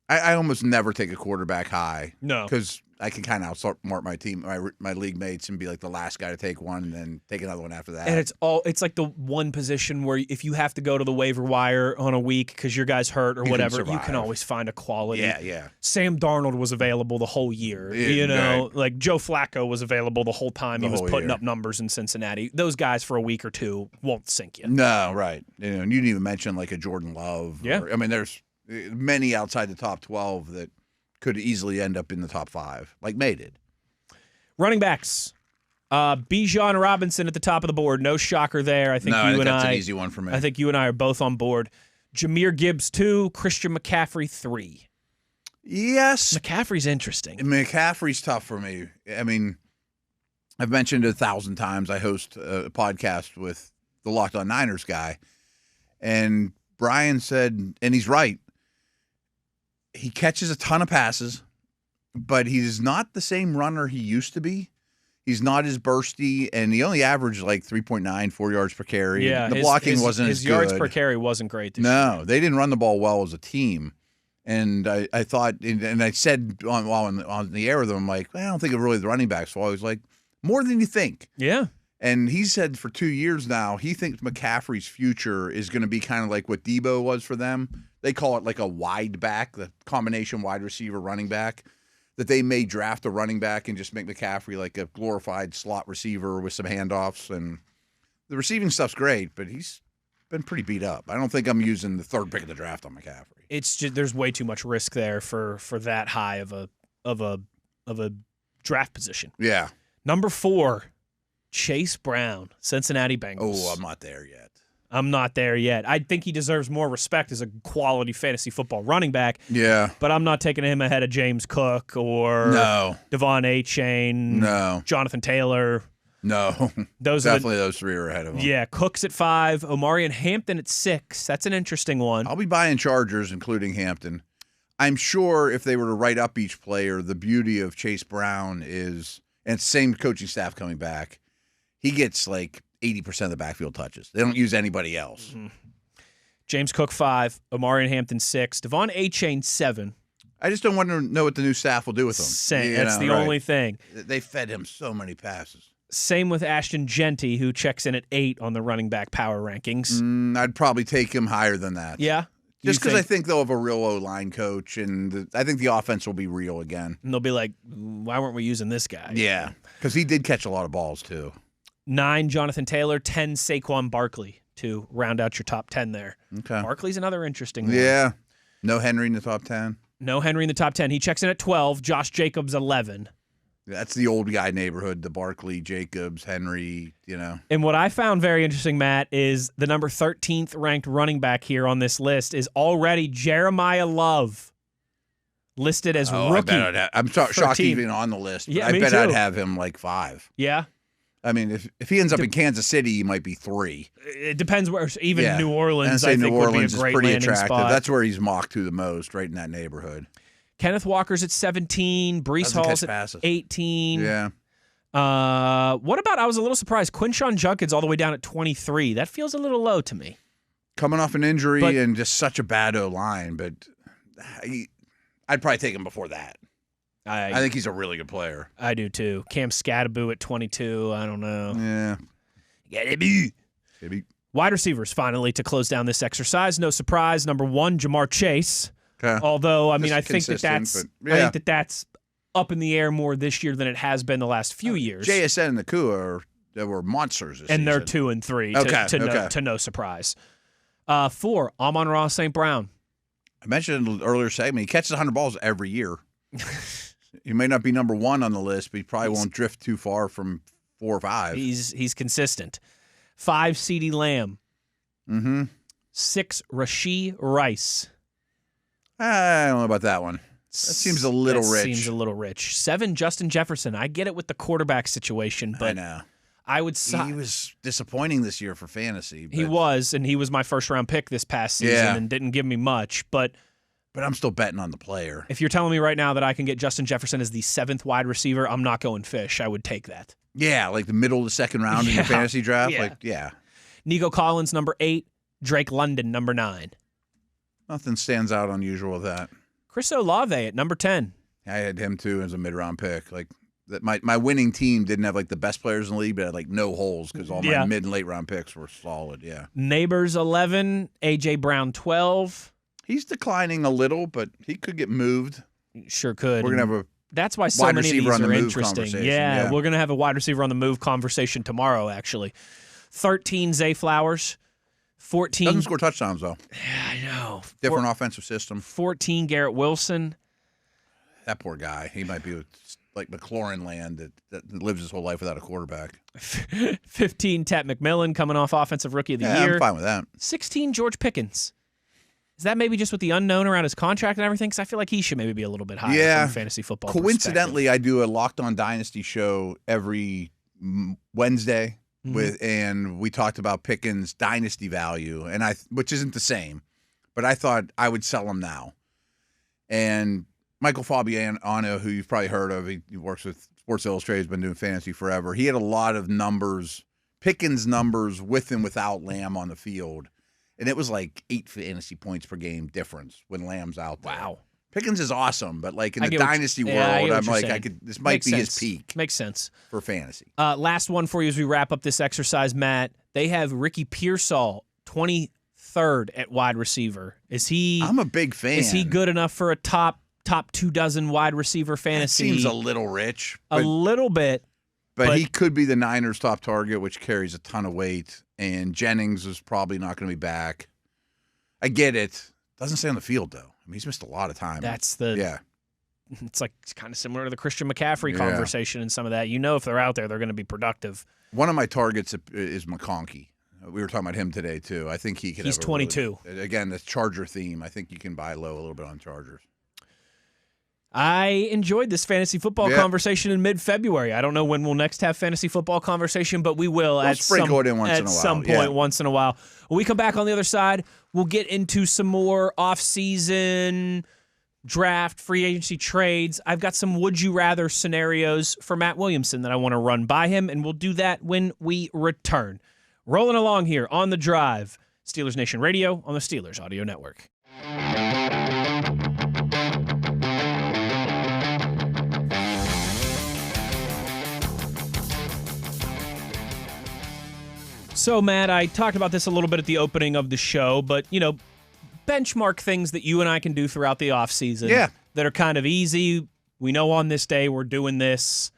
Speaker 3: I almost never take a quarterback high.
Speaker 2: No.
Speaker 3: Because I can kind of outsmart my team, my league mates, and be like the last guy to take one and then take another one after that.
Speaker 2: And it's like the one position where if you have to go to the waiver wire on a week because your guy's hurt or whatever, you can always find a quality.
Speaker 3: Yeah.
Speaker 2: Sam Darnold was available the whole year. Like Joe Flacco was available the whole time he was putting up numbers in Cincinnati. Those guys for a week or two won't sink you.
Speaker 3: No, right. And you didn't even mention like a Jordan Love.
Speaker 2: Yeah.
Speaker 3: There's many outside the top 12 that could easily end up in the top 5, like May did.
Speaker 2: Running backs. Bijan Robinson at the top of the board. No shocker there. I think
Speaker 3: that's an easy one for me.
Speaker 2: I think you and I are both on board. Jahmyr Gibbs 2, Christian McCaffrey 3.
Speaker 3: Yes.
Speaker 2: McCaffrey's interesting.
Speaker 3: McCaffrey's tough for me. I mean, I've mentioned it 1,000 times. I host a podcast with the Locked On Niners guy, and Brian said, and he's right, he catches a ton of passes, but he's not the same runner he used to be. He's not as bursty, and he only averaged like 3.9, 4 yards per carry.
Speaker 2: Yeah,
Speaker 3: the blocking wasn't as good.
Speaker 2: His yards per carry wasn't great this year.
Speaker 3: No, they didn't run the ball well as a team. And I thought, and I said on the air with him, I'm like, I don't think of really the running backs fault. I was like, more than you think.
Speaker 2: Yeah.
Speaker 3: And he said for 2 years now, he thinks McCaffrey's future is going to be kind of like what Debo was for them. They call it like a wide back, the combination wide receiver running back, that they may draft a running back and just make McCaffrey like a glorified slot receiver with some handoffs. And the receiving stuff's great, but he's been pretty beat up. I don't think I'm using the 3rd pick of the draft on McCaffrey.
Speaker 2: It's just there's way too much risk there for that high of a draft position.
Speaker 3: Yeah.
Speaker 2: Number 4, Chase Brown, Cincinnati Bengals.
Speaker 3: Oh, I'm not there yet.
Speaker 2: I'm not there yet. I think he deserves more respect as a quality fantasy football running back.
Speaker 3: Yeah.
Speaker 2: But I'm not taking him ahead of James Cook or Devon A-Chain, Jonathan Taylor.
Speaker 3: No. Definitely those three are ahead of him.
Speaker 2: Yeah, Cook's at 5, Omarion Hampton at 6. That's an interesting one.
Speaker 3: I'll be buying Chargers, including Hampton. I'm sure if they were to write up each player, the beauty of Chase Brown is, and same coaching staff coming back, he gets like 80% of the backfield touches. They don't use anybody else.
Speaker 2: Mm-hmm. James Cook 5, Omarion Hampton 6, Devon A-Chain 7.
Speaker 3: I just don't want to know what the new staff will do with him.
Speaker 2: That's the only thing.
Speaker 3: They fed him so many passes.
Speaker 2: Same with Ashton Genty, who checks in at 8 on the running back power rankings.
Speaker 3: I'd probably take him higher than that.
Speaker 2: Yeah?
Speaker 3: Just because I think they'll have a real O-line coach, and I think the offense will be real again.
Speaker 2: And they'll be like, why weren't we using this guy?
Speaker 3: Yeah, because he did catch a lot of balls, too.
Speaker 2: 9, Jonathan Taylor. 10, Saquon Barkley to round out your top 10 there.
Speaker 3: Okay.
Speaker 2: Barkley's another interesting one.
Speaker 3: Yeah. No Henry in the top 10.
Speaker 2: No Henry in the top 10. He checks in at 12. Josh Jacobs, 11.
Speaker 3: That's the old guy neighborhood, the Barkley, Jacobs, Henry,
Speaker 2: And what I found very interesting, Matt, is the number 13th ranked running back here on this list is already Jeremiah Love, listed as rookie.
Speaker 3: I'm shocked even on the list. But
Speaker 2: Yeah,
Speaker 3: I
Speaker 2: me
Speaker 3: bet
Speaker 2: too.
Speaker 3: I'd have him like 5.
Speaker 2: Yeah.
Speaker 3: I mean, if he ends up in Kansas City, he might be 3.
Speaker 2: It depends where. Even New Orleans,
Speaker 3: I
Speaker 2: think,
Speaker 3: New Orleans
Speaker 2: would be a great
Speaker 3: is pretty
Speaker 2: landing
Speaker 3: attractive.
Speaker 2: spot.
Speaker 3: That's where he's mocked to the most, right in that neighborhood.
Speaker 2: Kenneth Walker's at 17. Breece Hall's at 18.
Speaker 3: Yeah.
Speaker 2: What about, I was a little surprised, Quinshon Judkins all the way down at 23. That feels a little low to me.
Speaker 3: Coming off an injury and just such a bad O-line, but I'd probably take him before that. I think he's a really good player.
Speaker 2: I do too. Cam Scatteraboo at 22. I don't know.
Speaker 3: Yeah.
Speaker 2: Maybe. Wide receivers, finally, to close down this exercise. No surprise. Number 1, Jamar Chase.
Speaker 3: Okay.
Speaker 2: Although, I mean, I think that's up in the air more this year than it has been the last few years.
Speaker 3: JSN and Nakua were monsters this season.
Speaker 2: And they're 2 and 3. To no surprise. 4, Amon-Ra St. Brown.
Speaker 3: I mentioned in the earlier segment, he catches 100 balls every year. He may not be number 1 on the list, but he probably won't drift too far from 4 or 5.
Speaker 2: He's consistent. 5, CeeDee Lamb. 6, Rashee Rice.
Speaker 3: I don't know about that one. That seems a little rich.
Speaker 2: 7, Justin Jefferson. I get it with the quarterback situation, but
Speaker 3: I know.
Speaker 2: He
Speaker 3: was disappointing this year for fantasy.
Speaker 2: He was, and he was my first-round pick this past season and didn't give me much, but
Speaker 3: I'm still betting on the player.
Speaker 2: If you're telling me right now that I can get Justin Jefferson as the 7th wide receiver, I'm not going fish. I would take that.
Speaker 3: Yeah, like the middle of the second round in your fantasy draft.
Speaker 2: Nico Collins, number 8. Drake London, number 9.
Speaker 3: Nothing stands out unusual with that.
Speaker 2: Chris Olave at number 10.
Speaker 3: I had him too as a mid-round pick. Like that, my winning team didn't have like the best players in the league, but had like no holes because all my mid and late round picks were solid. Yeah.
Speaker 2: Neighbors 11, AJ Brown 12.
Speaker 3: He's declining a little, but he could get moved.
Speaker 2: Sure could.
Speaker 3: We're gonna have a
Speaker 2: That's why so many of these are interesting. Yeah, we're gonna have a wide receiver on the move conversation tomorrow. Actually, 13 Zay Flowers. 14
Speaker 3: doesn't score touchdowns though.
Speaker 2: Yeah, I know.
Speaker 3: Different offensive system.
Speaker 2: 14 Garrett Wilson.
Speaker 3: That poor guy. He might be like McLaurin land that lives his whole life without a quarterback.
Speaker 2: 15 Tet McMillan coming off Offensive Rookie of the Year.
Speaker 3: I'm fine with that.
Speaker 2: 16 George Pickens. Is that maybe just with the unknown around his contract and everything? Because I feel like he should maybe be a little bit higher from fantasy football.
Speaker 3: Coincidentally, I do a Locked On Dynasty show every Wednesday. And we talked about Pickens' dynasty value, which isn't the same, but I thought I would sell him now. And Michael Fabiano, who you've probably heard of, he works with Sports Illustrated, has been doing fantasy forever. He had a lot of numbers, Pickens numbers with and without Lamb on the field, and it was like 8 fantasy points per game difference when Lamb's out there.
Speaker 2: Wow.
Speaker 3: Pickens is awesome, but like in the dynasty world, I'm like, this might be his peak.
Speaker 2: Makes sense
Speaker 3: for fantasy.
Speaker 2: Last one for you as we wrap up this exercise, Matt. They have Ricky Pearsall, 23rd at wide receiver. Is he?
Speaker 3: I'm a big fan.
Speaker 2: Is he good enough for a top 24 wide receiver fantasy?
Speaker 3: That seems a little rich.
Speaker 2: A little bit.
Speaker 3: But he could be the Niners' top target, which carries a ton of weight. And Jennings is probably not going to be back. I get it. Doesn't stay on the field, though. I mean, he's missed a lot of time.
Speaker 2: It's like it's kind of similar to the Christian McCaffrey conversation and some of that. You know, if they're out there, they're going to be productive.
Speaker 3: One of my targets is McConkey. We were talking about him today, too. I think he could
Speaker 2: He's
Speaker 3: have
Speaker 2: 22.
Speaker 3: Again, the Charger theme. I think you can buy low a little bit on Chargers.
Speaker 2: I enjoyed this fantasy football conversation in mid-February. I don't know when we'll next have fantasy football conversation, but we will at
Speaker 3: sprinkle it in once in a while.
Speaker 2: some point once in a while. When we come back on the other side, we'll get into some more off-season draft, free agency trades. I've got some would-you-rather scenarios for Matt Williamson that I want to run by him, and we'll do that when we return. Rolling along here on The Drive, Steelers Nation Radio on the Steelers Audio Network. So, Matt, I talked about this a little bit at the opening of the show, but, benchmark things that you and I can do throughout the offseason that are kind of easy. We know on this day we're doing this.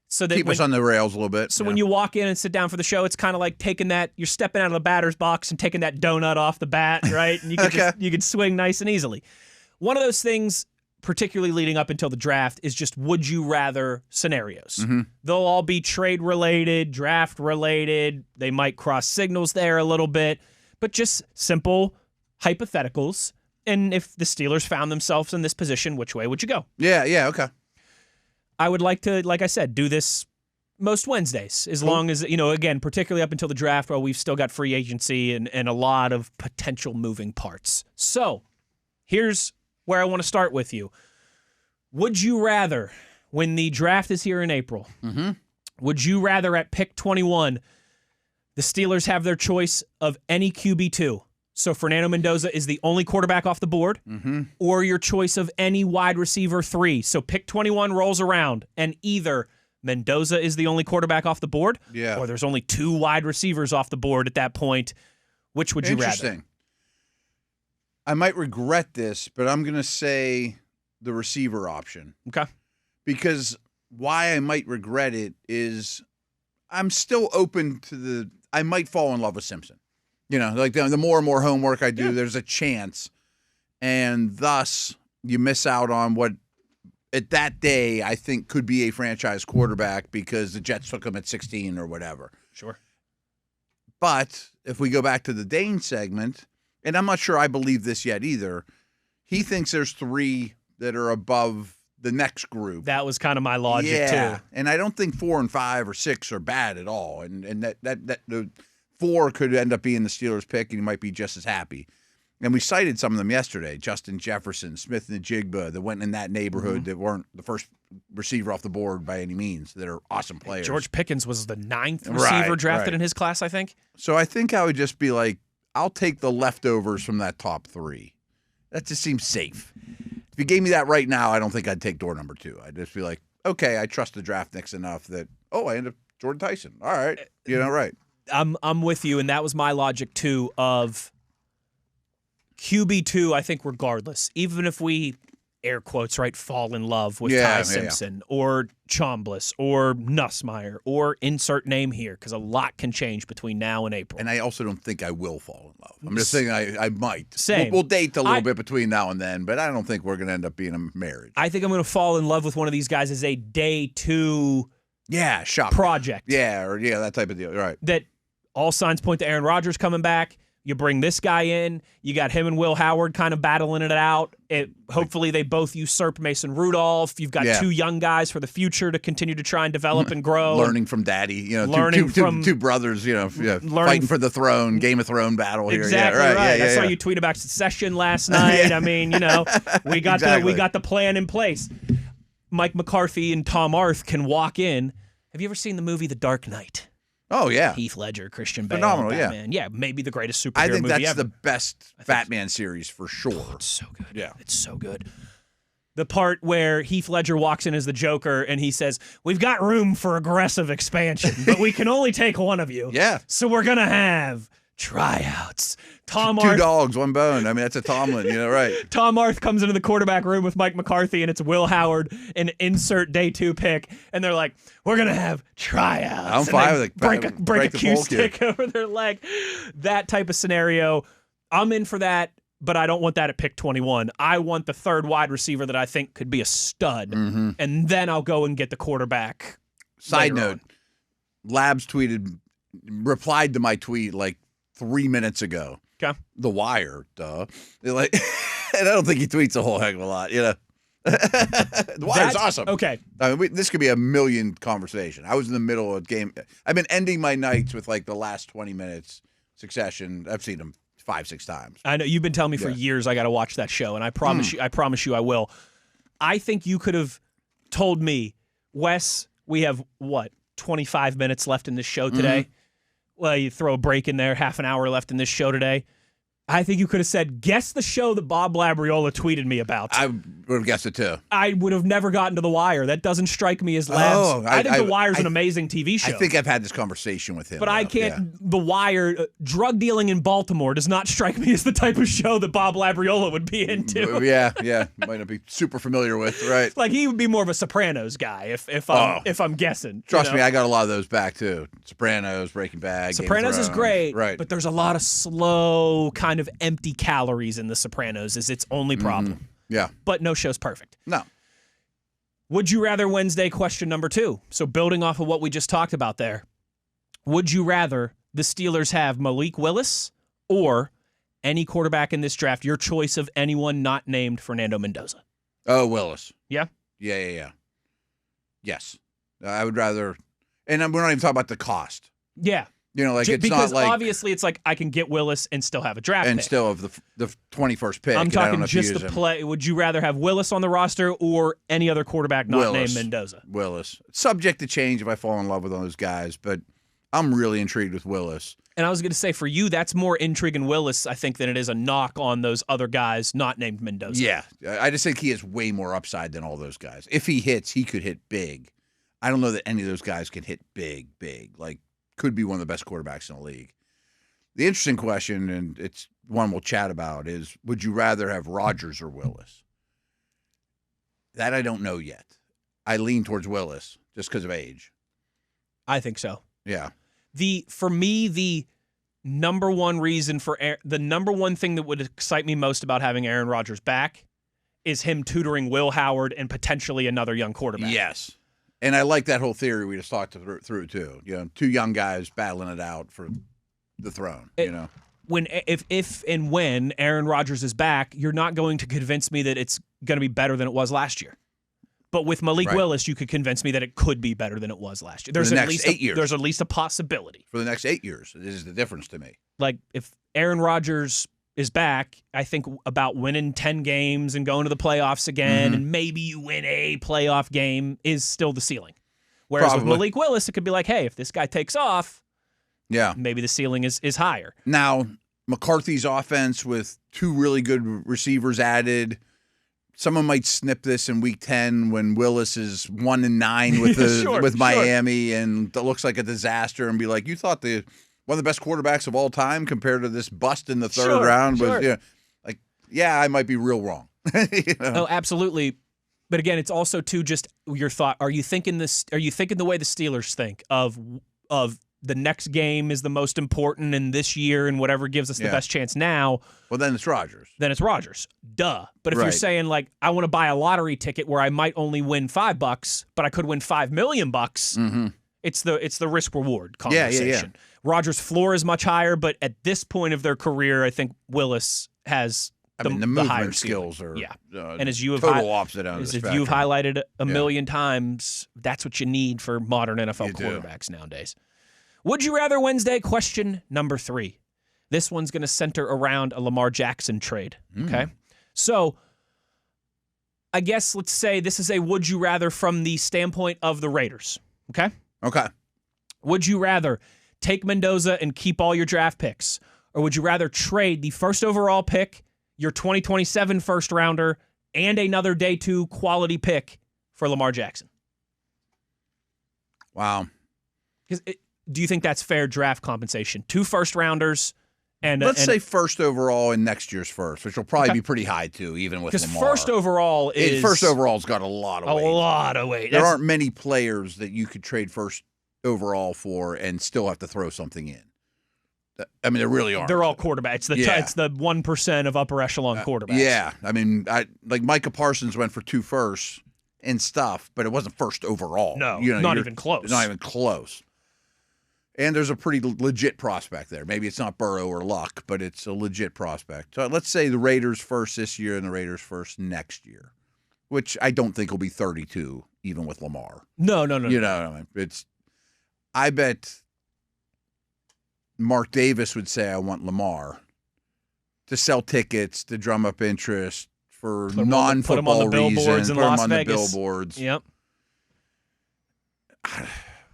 Speaker 2: So that
Speaker 3: keep us on the rails a little bit.
Speaker 2: So when you walk in and sit down for the show, it's kind of like you're stepping out of the batter's box and taking that donut off the bat, right? And you can you can swing nice and easily. One of those things, particularly leading up until the draft, is just would you rather scenarios. Mm-hmm. They'll all be trade related, draft related. They might cross signals there a little bit, but just simple hypotheticals. And if the Steelers found themselves in this position, which way would you go?
Speaker 3: Yeah, okay.
Speaker 2: I would like to, like I said, do this most Wednesdays, as long as, again, particularly up until the draft, while we've still got free agency and a lot of potential moving parts. So here's where I want to start with you. Would you rather, when the draft is here in April, would you rather at pick 21, the Steelers have their choice of any QB2? So Fernando Mendoza is the only quarterback off the board, or your choice of any wide receiver 3. So pick 21 rolls around, and either Mendoza is the only quarterback off the board, or there's only 2 wide receivers off the board at that point. Which would you rather?
Speaker 3: Interesting. I might regret this, but I'm going to say the receiver option.
Speaker 2: Okay.
Speaker 3: Because why I might regret it is I'm still open to I might fall in love with Simpson. Like the more and more homework I do, there's a chance. And thus, you miss out on what, at that day, I think could be a franchise quarterback because the Jets took him at 16 or whatever.
Speaker 2: Sure.
Speaker 3: But if we go back to the Dane segment, and I'm not sure I believe this yet either, he thinks there's 3 that are above the next group.
Speaker 2: That was kind of my logic, too.
Speaker 3: And I don't think 4 and 5 or 6 are bad at all. And that the 4 could end up being the Steelers' pick, and you might be just as happy. And we cited some of them yesterday. Justin Jefferson, Smith and Jigba, that went in that neighborhood that weren't the first receiver off the board by any means, that are awesome players.
Speaker 2: George Pickens was the 9th receiver drafted in his class, I think.
Speaker 3: So I think I would just be like, I'll take the leftovers from that top 3. That just seems safe. If you gave me that right now, I don't think I'd take door number 2. I'd just be like, okay, I trust the draft Knicks enough that, I end up Jordan Tyson. All right. Right.
Speaker 2: I'm with you, and that was my logic, too, of QB2, I think regardless, even if we, air quotes, right, fall in love with Ty Simpson or Chambliss or Nussmeier or insert name here, because a lot can change between now and April.
Speaker 3: And I also don't think I will fall in love. I'm just saying I might.
Speaker 2: Same.
Speaker 3: We'll date a little bit between now and then, but I don't think we're going to end up being a marriage.
Speaker 2: I think I'm going to fall in love with one of these guys as a day 2 project.
Speaker 3: That type of deal. Right.
Speaker 2: That all signs point to Aaron Rodgers coming back. You bring this guy in. You got him and Will Howard kind of battling it out. Hopefully they both usurp Mason Rudolph. You've got 2 young guys for the future to continue to try and develop and grow.
Speaker 3: Learning from daddy. Two brothers, fighting for the throne, Game of Thrones battle here.
Speaker 2: Exactly right. I saw you tweet about Succession last night. I mean, we got the plan in place. Mike McCarthy and Tom Arth can walk in. Have you ever seen the movie The Dark Knight?
Speaker 3: Oh, yeah.
Speaker 2: Heath Ledger, Christian Bale,
Speaker 3: phenomenal,
Speaker 2: Batman. Yeah, maybe the greatest superhero movie ever.
Speaker 3: I think that's the best Batman series for sure.
Speaker 2: Oh, it's so good.
Speaker 3: Yeah.
Speaker 2: It's so good. The part where Heath Ledger walks in as the Joker and he says, "We've got room for aggressive expansion, but we can only take one of you.
Speaker 3: Yeah.
Speaker 2: So we're going to have tryouts." Tom
Speaker 3: 2
Speaker 2: Arth,
Speaker 3: dogs, 1 bone. I mean, that's a Tomlin, right.
Speaker 2: Tom Arth comes into the quarterback room with Mike McCarthy, and it's Will Howard, an insert day 2 pick, and they're like, "We're gonna have tryouts."
Speaker 3: I'm fine with it.
Speaker 2: Break a cue stick over their leg. That type of scenario, I'm in for that, but I don't want that at pick 21. I want the 3rd wide receiver that I think could be a stud, and then I'll go and get the quarterback.
Speaker 3: Side note, Labs replied to my tweet like 3 minutes ago.
Speaker 2: Okay.
Speaker 3: The Wire, duh. Like, and I don't think he tweets a whole heck of a lot, The Wire's awesome.
Speaker 2: Okay.
Speaker 3: I mean, this could be a million conversation. I was in the middle of a game. I've been ending my nights with like the last 20 minutes succession. I've seen them 5-6 times.
Speaker 2: I know you've been telling me for years I got to watch that show, and I promise you I will. I think you could have told me, Wes, we have 25 minutes left in this show today. Well, you throw a break in there, half an hour left in this show today. I think you could have said, guess the show that Bob Labriola tweeted me about.
Speaker 3: I would have guessed it too.
Speaker 2: I would have never gotten to The Wire. That doesn't strike me as Labs. I think The Wire's an amazing TV show.
Speaker 3: I think I've had this conversation with him.
Speaker 2: But I can't, The Wire, drug dealing in Baltimore does not strike me as the type of show that Bob Labriola would be into.
Speaker 3: Yeah. Might not be super familiar with, right?
Speaker 2: Like he would be more of a Sopranos guy if I'm guessing.
Speaker 3: Trust me, I got a lot of those back too. Sopranos, Breaking Bad,
Speaker 2: Sopranos is great,
Speaker 3: right?
Speaker 2: But there's a lot of slow, kind of empty calories in The Sopranos is its only problem.
Speaker 3: Yeah.
Speaker 2: But no show's perfect.
Speaker 3: No.
Speaker 2: Would you rather Wednesday question number 2? So building off of what we just talked about there, would you rather the Steelers have Malik Willis or any quarterback in this draft, your choice of anyone not named Fernando Mendoza?
Speaker 3: Oh, Willis.
Speaker 2: Yeah?
Speaker 3: Yeah. Yes. I would rather, and we're not even talking about the cost.
Speaker 2: Yeah.
Speaker 3: Like it's
Speaker 2: because
Speaker 3: not like
Speaker 2: obviously it's like I can get Willis and still have a draft
Speaker 3: and
Speaker 2: pick.
Speaker 3: still have the 21st pick.
Speaker 2: I'm talking just the play. Would you rather have Willis on the roster or any other quarterback not named Mendoza?
Speaker 3: Willis. Subject to change if I fall in love with all those guys, but I'm really intrigued with Willis.
Speaker 2: And I was going to say, for you, that's more intrigue in Willis, I think, than it is a knock on those other guys not named Mendoza.
Speaker 3: Yeah. I just think he has way more upside than all those guys. If he hits, he could hit big. I don't know that any of those guys can hit big. Like, could be one of the best quarterbacks in the league. The interesting question, and it's one we'll chat about, is would you rather have Rodgers or Willis? That I don't know yet. I lean towards Willis just because of age.
Speaker 2: I think so.
Speaker 3: Yeah.
Speaker 2: For me, the number one reason the number one thing that would excite me most about having Aaron Rodgers back is him tutoring Will Howard and potentially another young quarterback.
Speaker 3: Yes. And I like that whole theory we just talked through too. Two young guys battling it out for the throne.
Speaker 2: If and when Aaron Rodgers is back, you're not going to convince me that it's going to be better than it was last year. But with Malik Willis, you could convince me that it could be better than it was last year. There's
Speaker 3: at least 8 years.
Speaker 2: There's at least a possibility
Speaker 3: for the next 8 years. This is the difference to me.
Speaker 2: Like if Aaron Rodgers is back, I think about winning 10 games and going to the playoffs again, and maybe you win a playoff game is still the ceiling. Whereas with Malik Willis, it could be like, hey, if this guy takes off, maybe the ceiling is higher.
Speaker 3: Now, McCarthy's offense with 2 really good receivers added, someone might snip this in week 10 when Willis is 1-9 with Miami and it looks like a disaster and be like, you thought one of the best quarterbacks of all time compared to this bust in the third round was I might be real wrong.
Speaker 2: No, absolutely. But again, it's also too just your thought. Are you thinking the way the Steelers think of the next game is the most important in this year and whatever gives us the best chance now?
Speaker 3: Well, then it's Rodgers.
Speaker 2: Duh. But if you're saying like I want to buy a lottery ticket where I might only win $5, but I could win $5 million, it's the risk reward conversation.
Speaker 3: Yeah.
Speaker 2: Rodgers' floor is much higher, but at this point of their career, I think Willis has the
Speaker 3: movement
Speaker 2: higher
Speaker 3: skills are
Speaker 2: and as you have
Speaker 3: total opposite end of the spectrum.
Speaker 2: You've highlighted a million times, that's what you need for modern NFL quarterbacks nowadays. Would you rather Wednesday question number 3? This one's going to center around a Lamar Jackson trade. Okay, so I guess let's say this is a would you rather from the standpoint of the Raiders. Okay. Would you rather take Mendoza and keep all your draft picks, or would you rather trade the first overall pick, your 2027 first rounder, and another day 2 quality pick for Lamar Jackson?
Speaker 3: Wow.
Speaker 2: Do you think that's fair draft compensation? 2 first rounders and
Speaker 3: let's say first overall and next year's first, which will probably be pretty high too, even with Lamar.
Speaker 2: Because first
Speaker 3: overall's got a lot of weight. There aren't many players that you could trade first overall for and still have to throw something in. I mean, there really aren't.
Speaker 2: They're all quarterbacks. It's the 1% of upper echelon quarterbacks.
Speaker 3: Yeah. I mean, like Micah Parsons went for 2 firsts and stuff, but it wasn't first overall.
Speaker 2: No, not even close.
Speaker 3: Not even close. And there's a pretty legit prospect there. Maybe it's not Burrow or Luck, but it's a legit prospect. So let's say the Raiders first this year and the Raiders first next year, which I don't think will be 32, even with Lamar.
Speaker 2: No.
Speaker 3: You know what I mean? I bet Mark Davis would say, I want Lamar to sell tickets, to drum up interest for non-football reasons. Put him on the billboards.
Speaker 2: Yep.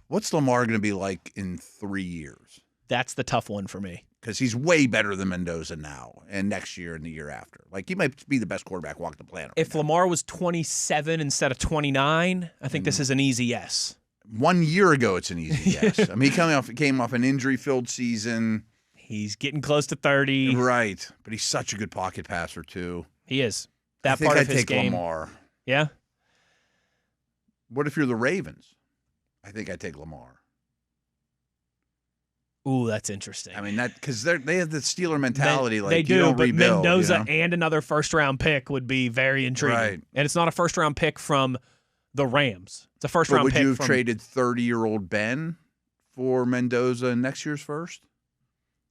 Speaker 3: What's Lamar going to be like in 3 years?
Speaker 2: That's the tough one for me.
Speaker 3: Because he's way better than Mendoza now and next year and the year after. Like, he might be the best quarterback walking the planet.
Speaker 2: If Lamar was 27 instead of 29, I think this is an easy yes.
Speaker 3: 1 year ago, it's an easy yes. I mean, he came off an injury-filled season.
Speaker 2: He's getting close to 30.
Speaker 3: Right. But he's such a good pocket passer, too.
Speaker 2: He is. That
Speaker 3: I think
Speaker 2: part
Speaker 3: I'd
Speaker 2: of his
Speaker 3: take
Speaker 2: game.
Speaker 3: Lamar.
Speaker 2: Yeah?
Speaker 3: What if you're the Ravens? I think I'd take Lamar.
Speaker 2: Ooh, that's interesting.
Speaker 3: I mean, because they have the Steeler mentality.
Speaker 2: They do,
Speaker 3: you don't
Speaker 2: but
Speaker 3: rebuild,
Speaker 2: Mendoza and another first-round pick would be very intriguing.
Speaker 3: Right.
Speaker 2: And it's not a first-round pick from the Rams. It's a first-round pick.
Speaker 3: Would you have traded 30-year-old Ben for Mendoza in next year's first?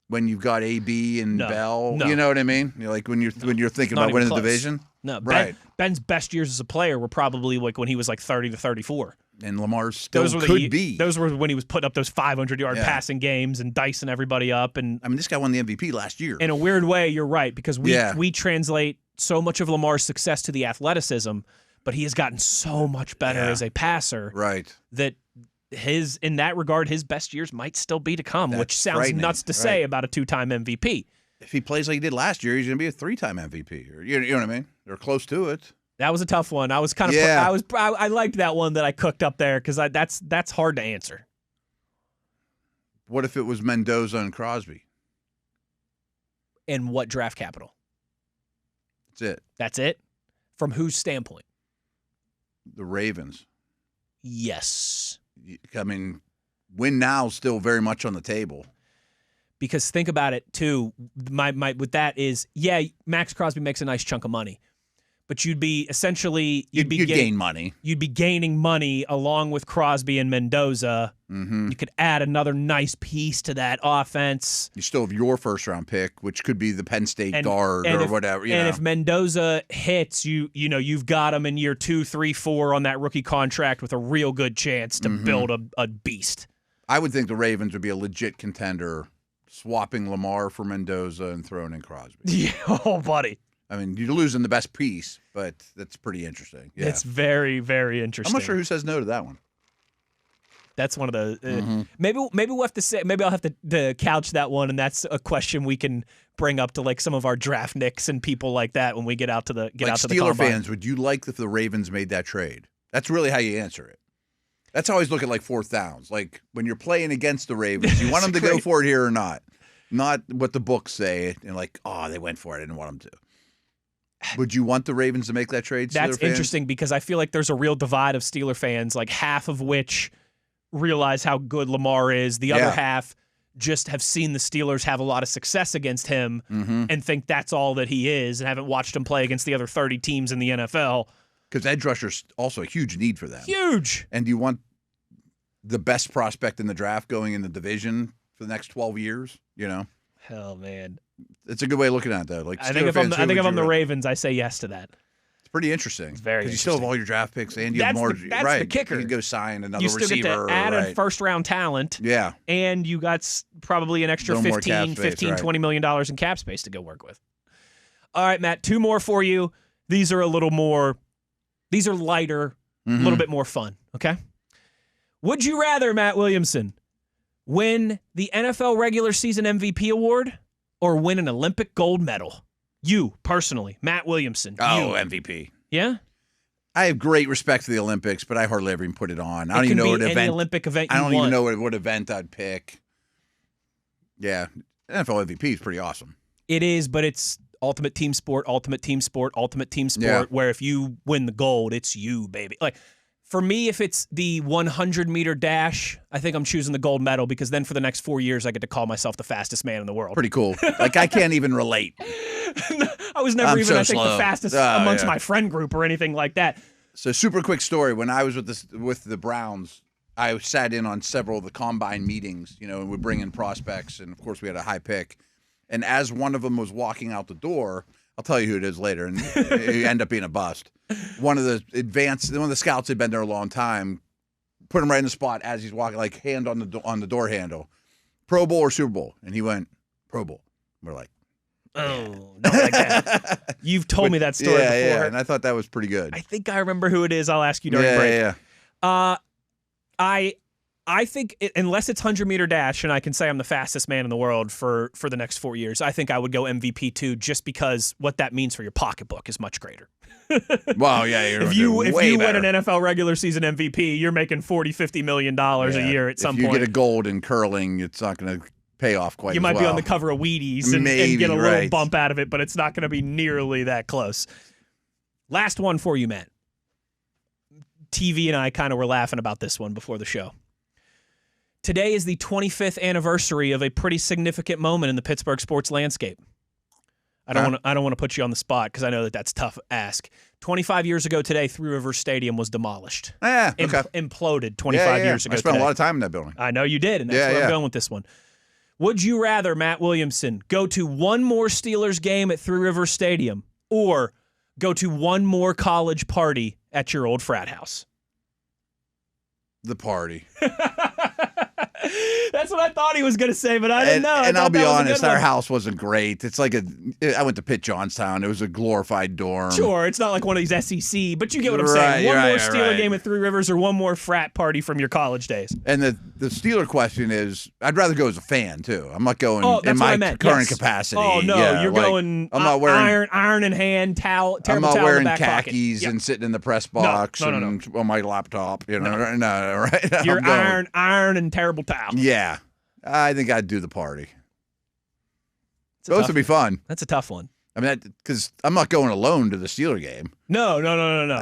Speaker 3: When you've got AB and Bell,
Speaker 2: No.
Speaker 3: You know what I mean? Like when you're thinking about winning the division.
Speaker 2: No,
Speaker 3: right.
Speaker 2: Ben's best years as a player were probably like when he was like 30 to 34.
Speaker 3: And Lamar's still be.
Speaker 2: Those were when he was putting up those 500-yard passing games and dicing everybody up. And
Speaker 3: I mean, this guy won the MVP last year.
Speaker 2: In a weird way, you're right, because we translate so much of Lamar's success to the athleticism, but he has gotten so much better as a passer.
Speaker 3: Right.
Speaker 2: That in that regard, his best years might still be to come, which sounds nuts to say about a 2-time MVP.
Speaker 3: If he plays like he did last year, he's going to be a 3-time MVP. Or, you know what I mean? They're close to it.
Speaker 2: That was a tough one. I was kind of I liked that one that I cooked up there because that's hard to answer.
Speaker 3: What if it was Mendoza and Crosby?
Speaker 2: And what draft capital?
Speaker 3: That's it.
Speaker 2: That's it? From whose standpoint?
Speaker 3: The Ravens.
Speaker 2: Yes.
Speaker 3: I mean, win now is still very much on the table.
Speaker 2: Because think about it too. My with that is, Max Crosby makes a nice chunk of money, but you'd be essentially
Speaker 3: you'd gain money.
Speaker 2: You'd be gaining money along with Crosby and Mendoza.
Speaker 3: Mm-hmm.
Speaker 2: You could add another nice piece to that offense.
Speaker 3: You still have your first-round pick, which could be the Penn State guard or whatever.
Speaker 2: If Mendoza hits, you've got him in year 2, 3, 4 on that rookie contract with a real good chance to build a beast.
Speaker 3: I would think the Ravens would be a legit contender, swapping Lamar for Mendoza and throwing in Crosby.
Speaker 2: Yeah, oh, buddy.
Speaker 3: I mean, you're losing the best piece, but that's pretty interesting. Yeah.
Speaker 2: It's very, very interesting.
Speaker 3: I'm not sure who says no to that one.
Speaker 2: That's one of the maybe we'll have to say, maybe I'll have to couch that one, and that's a question we can bring up to like some of our draft nicks and people like that when we get out to the
Speaker 3: Steeler fans. Would you like if the Ravens made that trade? That's really how you answer it. That's how I always look at like fourth downs. Like when you're playing against the Ravens, you want them to go for it here or not? Not what the books say, and like, oh, they went for it. I didn't want them to. Would you want the Ravens to make that trade?
Speaker 2: That's interesting because I feel like there's a real divide of Steeler fans, like half of which realize how good Lamar is. The other half just have seen the Steelers have a lot of success against him and think that's all that he is and haven't watched him play against the other 30 teams in the NFL.
Speaker 3: Because edge rusher's also a huge need for them.
Speaker 2: Huge.
Speaker 3: And do you want the best prospect in the draft going in the division for the next 12 years? You know?
Speaker 2: Hell, man.
Speaker 3: It's a good way of looking at that. Like,
Speaker 2: I think if I'm the Ravens, I say yes to that.
Speaker 3: It's pretty interesting.
Speaker 2: It's very interesting.
Speaker 3: You still have all your draft picks and you have more.
Speaker 2: That's the kicker.
Speaker 3: You can go sign another receiver.
Speaker 2: You still get to add a first-round talent.
Speaker 3: Yeah.
Speaker 2: And you got probably an extra $15, $20 million in cap space to go work with. All right, Matt, 2 more for you. These are a little more, these are lighter, a little bit more fun, okay? Would you rather, Matt Williamson, win the NFL regular season MVP award or win an Olympic gold medal? You, personally, Matt Williamson.
Speaker 3: Oh, MVP.
Speaker 2: Yeah?
Speaker 3: I have great respect for the Olympics, but I hardly ever even put it on. I don't even know what event.
Speaker 2: Olympic event
Speaker 3: I don't even know what event I'd pick. Yeah, NFL MVP is pretty awesome.
Speaker 2: It is, but it's ultimate team sport, where if you win the gold, it's you, baby. Like, for me, if it's the 100-meter dash, I think I'm choosing the gold medal because then for the next 4 years, I get to call myself the fastest man in the world.
Speaker 3: Pretty cool. Like, I can't even relate.
Speaker 2: I was never the fastest amongst my friend group or anything like that.
Speaker 3: So, super quick story. When I was with the Browns, I sat in on several of the combine meetings, and we bring in prospects, and of course we had a high pick. And as one of them was walking out the door, I'll tell you who it is later, and it ended up being a bust. One of the scouts had been there a long time, put him right in the spot as he's walking, like hand on the door handle. Pro Bowl or Super Bowl? And he went, Pro Bowl. We're like,
Speaker 2: oh, not like that. You've told me that story before.
Speaker 3: Yeah, and I thought that was pretty good.
Speaker 2: I think I remember who it is. I'll ask you during break.
Speaker 3: Yeah.
Speaker 2: I think unless it's 100-meter dash, and I can say I'm the fastest man in the world for the next 4 years, I think I would go MVP too, just because what that means for your pocketbook is much greater.
Speaker 3: Wow, yeah,
Speaker 2: if you win an NFL regular season MVP, you're making $40-50 million a year at some point.
Speaker 3: If you get a gold in curling, it's not going to pay off quite
Speaker 2: You
Speaker 3: as
Speaker 2: might
Speaker 3: well.
Speaker 2: be on the cover of Wheaties and get a little bump out of it, but it's not going to be nearly that close. Last one for you, Matt. TV and I kind of were laughing about this one before the show. Today is the 25th anniversary of a pretty significant moment in the Pittsburgh sports landscape. I don't want to put you on the spot because I know that's tough to ask. 25 years ago today, Three Rivers Stadium was demolished.
Speaker 3: Yeah, okay.
Speaker 2: Imploded 25 years ago.
Speaker 3: I spent a lot of time in that building.
Speaker 2: I know you did, and that's where I'm going with this one. Would you rather, Matt Williamson, go to one more Steelers game at Three Rivers Stadium or go to one more college party at your old frat house?
Speaker 3: The party.
Speaker 2: That's what I thought he was going to say, but I didn't know.
Speaker 3: And I'll be honest, our house wasn't great. It's like I went to Pitt Johnstown. It was a glorified dorm.
Speaker 2: Sure, it's not like one of these SEC, but you get what I'm saying. One more Steeler game at Three Rivers or one more frat party from your college days.
Speaker 3: And the Steeler question is, I'd rather go as a fan, too. I'm not going in my current capacity.
Speaker 2: Oh, no, you're going
Speaker 3: I'm not wearing,
Speaker 2: iron in hand, towel,
Speaker 3: I'm not
Speaker 2: towel
Speaker 3: wearing
Speaker 2: in the back
Speaker 3: khakis and sitting in the press box and on my laptop. No, right?
Speaker 2: You're iron and terrible towel.
Speaker 3: Yeah. I think I'd do the party. Those would be fun.
Speaker 2: That's a tough one.
Speaker 3: I mean, because I'm not going alone to the Steeler game.
Speaker 2: No.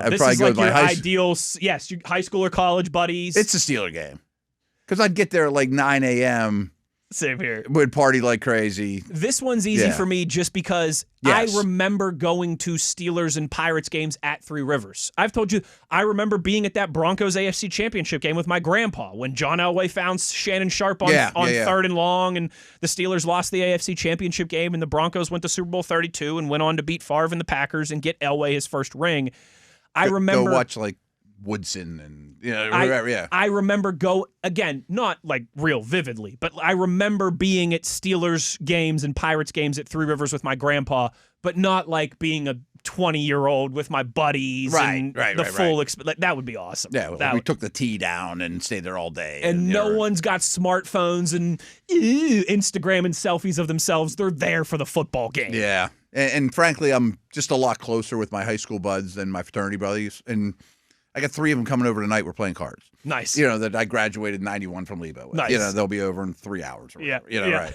Speaker 2: This is like your ideal, your high school or college buddies.
Speaker 3: It's a Steeler game. Because I'd get there at like 9 a.m.
Speaker 2: Same here.
Speaker 3: Would party like crazy.
Speaker 2: This one's easy for me just because I remember going to Steelers and Pirates games at Three Rivers. I've told you, I remember being at that Broncos AFC Championship game with my grandpa when John Elway found Shannon Sharp on third and long, and the Steelers lost the AFC Championship game, and the Broncos went to Super Bowl 32 and went on to beat Favre and the Packers and get Elway his first ring. I remember
Speaker 3: go watch like Woodson and
Speaker 2: I remember again, not like real vividly, but I remember being at Steelers games and Pirates games at Three Rivers with my grandpa, but not like being a 20-year-old with my buddies and the full like that would be awesome.
Speaker 3: Yeah, we took the tee down and stayed there all day.
Speaker 2: And no one's got smartphones and Instagram and selfies of themselves. They're there for the football game.
Speaker 3: Yeah. And frankly, I'm just a lot closer with my high school buds than my fraternity buddies. And I got 3 of them coming over tonight. We're playing cards.
Speaker 2: Nice.
Speaker 3: That I graduated 91 from Lebo with.
Speaker 2: Nice.
Speaker 3: They'll be over in 3 hours or whatever. Right.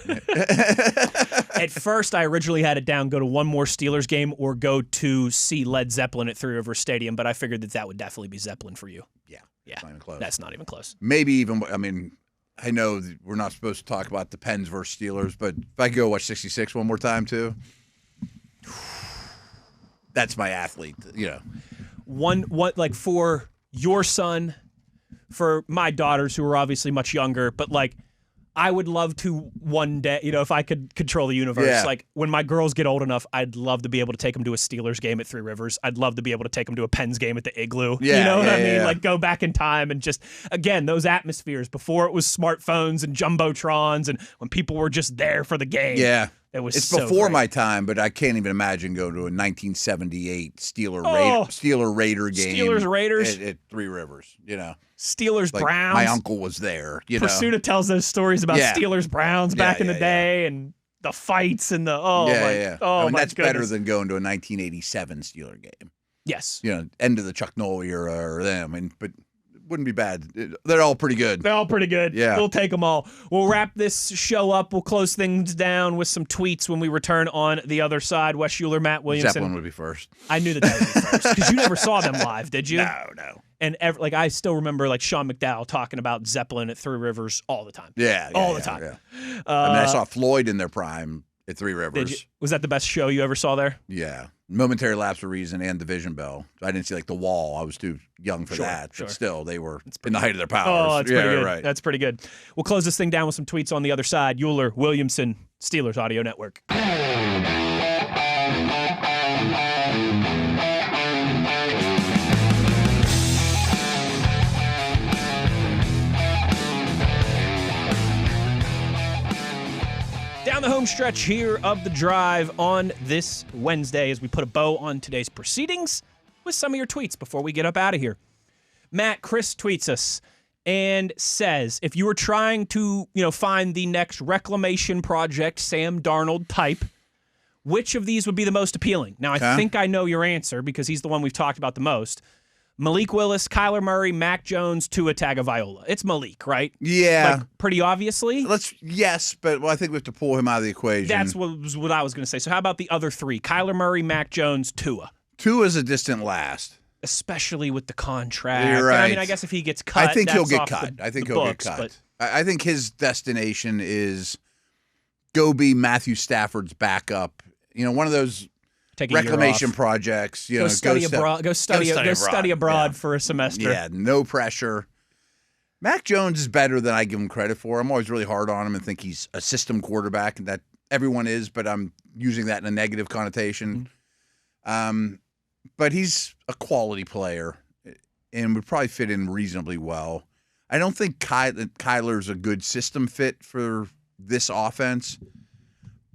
Speaker 2: At first, I originally had it down, go to one more Steelers game or go to see Led Zeppelin at Three Rivers Stadium, but I figured that would definitely be Zeppelin for you.
Speaker 3: Yeah.
Speaker 2: Not even close. That's not even close.
Speaker 3: Maybe even, I know that we're not supposed to talk about the Pens versus Steelers, but if I go watch 66 one more time too, that's my athlete,
Speaker 2: What like for your son, for my daughters who are obviously much younger, but like I would love to one day, if I could control the universe, like when my girls get old enough, I'd love to be able to take them to a Steelers game at Three Rivers. I'd love to be able to take them to a Pens game at the Igloo. You know what I mean? Yeah. Like go back in time and just, again, those atmospheres before it was smartphones and Jumbotrons and when people were just there for the game.
Speaker 3: Yeah.
Speaker 2: It's
Speaker 3: before my time, but I can't even imagine going to a 1978 Steeler Raider game.
Speaker 2: Steelers Raiders
Speaker 3: at Three Rivers.
Speaker 2: Steelers Browns.
Speaker 3: My uncle was there.
Speaker 2: Pursuta tells those stories about Steelers Browns back in the day and the fights and the
Speaker 3: that's better than going to a 1987 Steeler game.
Speaker 2: Yes.
Speaker 3: End of the Chuck Noll era or them, but. Wouldn't be bad. They're all pretty good.
Speaker 2: Yeah. We'll take them all. We'll wrap this show up. We'll close things down with some tweets when we return on the other side. Wes Uhler, Matt Williamson.
Speaker 3: Zeppelin would be first.
Speaker 2: I knew that would be first because you never saw them live, did you?
Speaker 3: No.
Speaker 2: And I still remember like Sean McDowell talking about Zeppelin at Three Rivers all the time. All the time.
Speaker 3: Yeah. I saw Floyd in their prime at Three Rivers.
Speaker 2: Was that the best show you ever saw there?
Speaker 3: Yeah. momentary lapse of reason and division bell. I didn't see like the wall. I was too young for that.
Speaker 2: Sure.
Speaker 3: But still, they were in the height of their powers.
Speaker 2: Oh, that's pretty good.
Speaker 3: Right.
Speaker 2: That's pretty good. We'll close this thing down with some tweets on the other side. Uhler, Williamson, Steelers Audio Network. Down the home stretch here of the drive on this Wednesday as we put a bow on today's proceedings with some of your tweets before we get up out of here. Chris tweets us and says, if you were trying to, find the next reclamation project, Sam Darnold type, which of these would be the most appealing? Now, I think I know your answer because he's the one we've talked about the most. Malik Willis, Kyler Murray, Mac Jones, Tua Tagovailoa. It's Malik, right?
Speaker 3: Yeah.
Speaker 2: Like, pretty obviously.
Speaker 3: Yes, but I think we have to pull him out of the equation.
Speaker 2: That's what I was going to say. So how about the other three? Kyler Murray, Mac Jones, Tua.
Speaker 3: Tua's a distant last.
Speaker 2: Especially with the contract.
Speaker 3: You're right.
Speaker 2: I mean, I guess if he gets cut,
Speaker 3: I think he'll get
Speaker 2: off
Speaker 3: cut.
Speaker 2: The,
Speaker 3: I think
Speaker 2: the
Speaker 3: he'll
Speaker 2: books,
Speaker 3: get cut.
Speaker 2: But
Speaker 3: I think his destination is go be Matthew Stafford's backup. One of those
Speaker 2: take a
Speaker 3: reclamation
Speaker 2: year off.
Speaker 3: projects.
Speaker 2: Go study abroad. Go study abroad for a semester.
Speaker 3: Yeah, no pressure. Mac Jones is better than I give him credit for. I'm always really hard on him and think he's a system quarterback, and that everyone is, but I'm using that in a negative connotation. But he's a quality player and would probably fit in reasonably well. I don't think Kyler's a good system fit for this offense.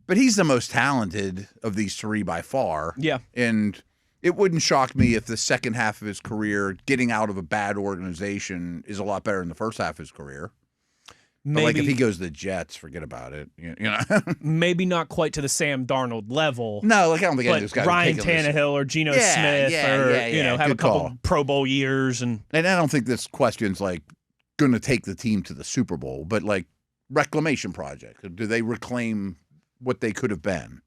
Speaker 3: But he's the most talented of these three by far. Yeah. And it wouldn't shock me if the second half of his career, getting out of a bad organization, is a lot better than the first half of his career. Maybe, but like if he goes to the Jets, forget about it.
Speaker 2: Maybe not quite to the Sam Darnold level.
Speaker 3: No, like I don't think any of those guys.
Speaker 2: Ryan Tannehill or Geno Smith have a couple Pro Bowl years. And
Speaker 3: I don't think this question's like going to take the team to the Super Bowl, but like reclamation project. Do they reclaim what they could have been?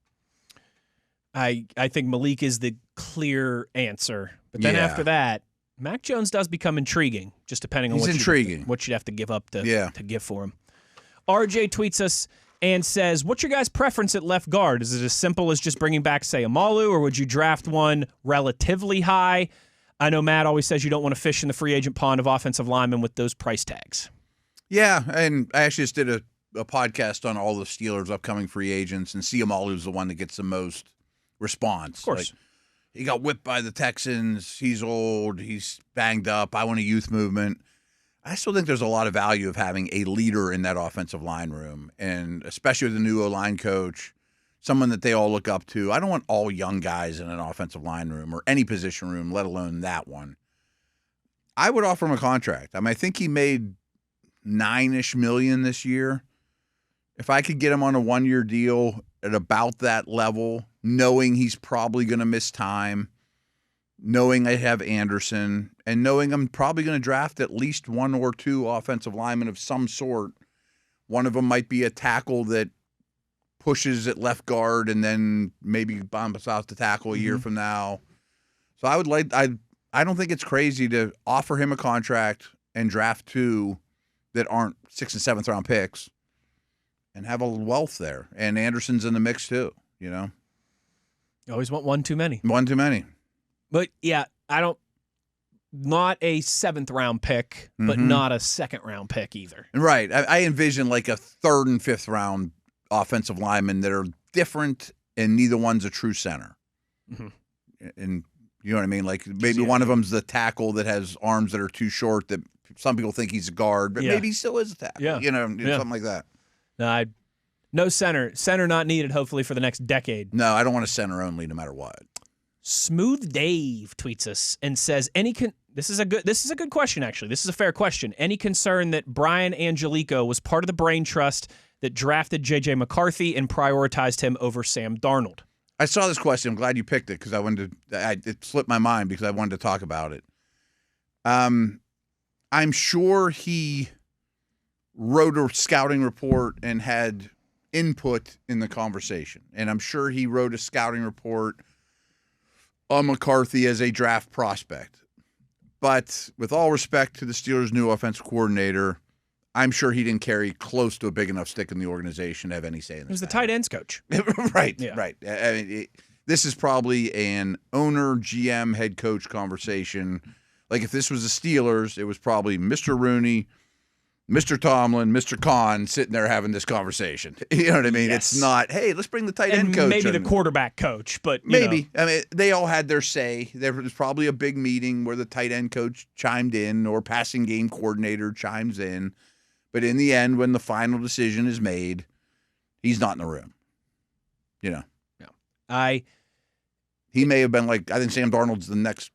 Speaker 2: I think Malik is the clear answer. But then after that, Mac Jones does become intriguing, just depending on what you'd have to give up to give for him. RJ tweets us and says, what's your guys' preference at left guard? Is it as simple as just bringing back, say, Amalu, or would you draft one relatively high? I know Matt always says you don't want to fish in the free agent pond of offensive linemen with those price tags.
Speaker 3: Yeah, and I actually just did a podcast on all the Steelers' upcoming free agents, and Amalu's the one that gets the most response.
Speaker 2: Of course.
Speaker 3: Like, he got whipped by the Texans. He's old. He's banged up. I want a youth movement. I still think there's a lot of value of having a leader in that offensive line room, and especially with the new O-line coach, someone that they all look up to. I don't want all young guys in an offensive line room or any position room, let alone that one. I would offer him a contract. I think he made $9-ish million this year. If I could get him on a one-year deal at about that level, knowing he's probably going to miss time, knowing I have Anderson, and knowing I'm probably going to draft at least one or two offensive linemen of some sort. One of them might be a tackle that pushes at left guard and then maybe bumps out to tackle a year from now. So I don't think it's crazy to offer him a contract and draft two that aren't 6th and 7th round picks and have a wealth there. And Anderson's in the mix too, You
Speaker 2: always want one too many.
Speaker 3: One too many.
Speaker 2: But yeah, not a 7th round pick, but not a 2nd round pick either.
Speaker 3: Right. I envision like a 3rd and 5th round offensive linemen that are different, and neither one's a true center. And you know what I mean? Like maybe one of them's the tackle that has arms that are too short that some people think he's a guard, but maybe he still is a tackle. Something like that.
Speaker 2: No center. Center not needed, hopefully, for the next decade.
Speaker 3: No, I don't want a center only no matter what.
Speaker 2: Smooth Dave tweets us and says, this is a good question, actually. This is a fair question. Any concern that Brian Angelico was part of the brain trust that drafted J.J. McCarthy and prioritized him over Sam Darnold?
Speaker 3: I saw this question. I'm glad you picked it because it slipped my mind because I wanted to talk about it. I'm sure he wrote a scouting report and had input in the conversation. And I'm sure he wrote a scouting report on McCarthy as a draft prospect. But with all respect to the Steelers' new offensive coordinator, I'm sure he didn't carry close to a big enough stick in the organization to have any say in this.
Speaker 2: He was the tight ends coach.
Speaker 3: Right. I mean, This is probably an owner, GM, head coach conversation. Like if this was the Steelers, it was probably Mr. Rooney, Mr. Tomlin, Mr. Khan sitting there having this conversation. You know what I mean?
Speaker 2: Yes.
Speaker 3: It's not, hey, let's bring the tight end
Speaker 2: And
Speaker 3: coach.
Speaker 2: maybe the
Speaker 3: in.
Speaker 2: quarterback coach, but
Speaker 3: Maybe. I mean, they all had their say. There was probably a big meeting where the tight end coach chimed in or passing game coordinator chimes in. But in the end, when the final decision is made, he's not in the room. You know?
Speaker 2: Yeah.
Speaker 3: He may have been like, I think Sam Darnold's the next.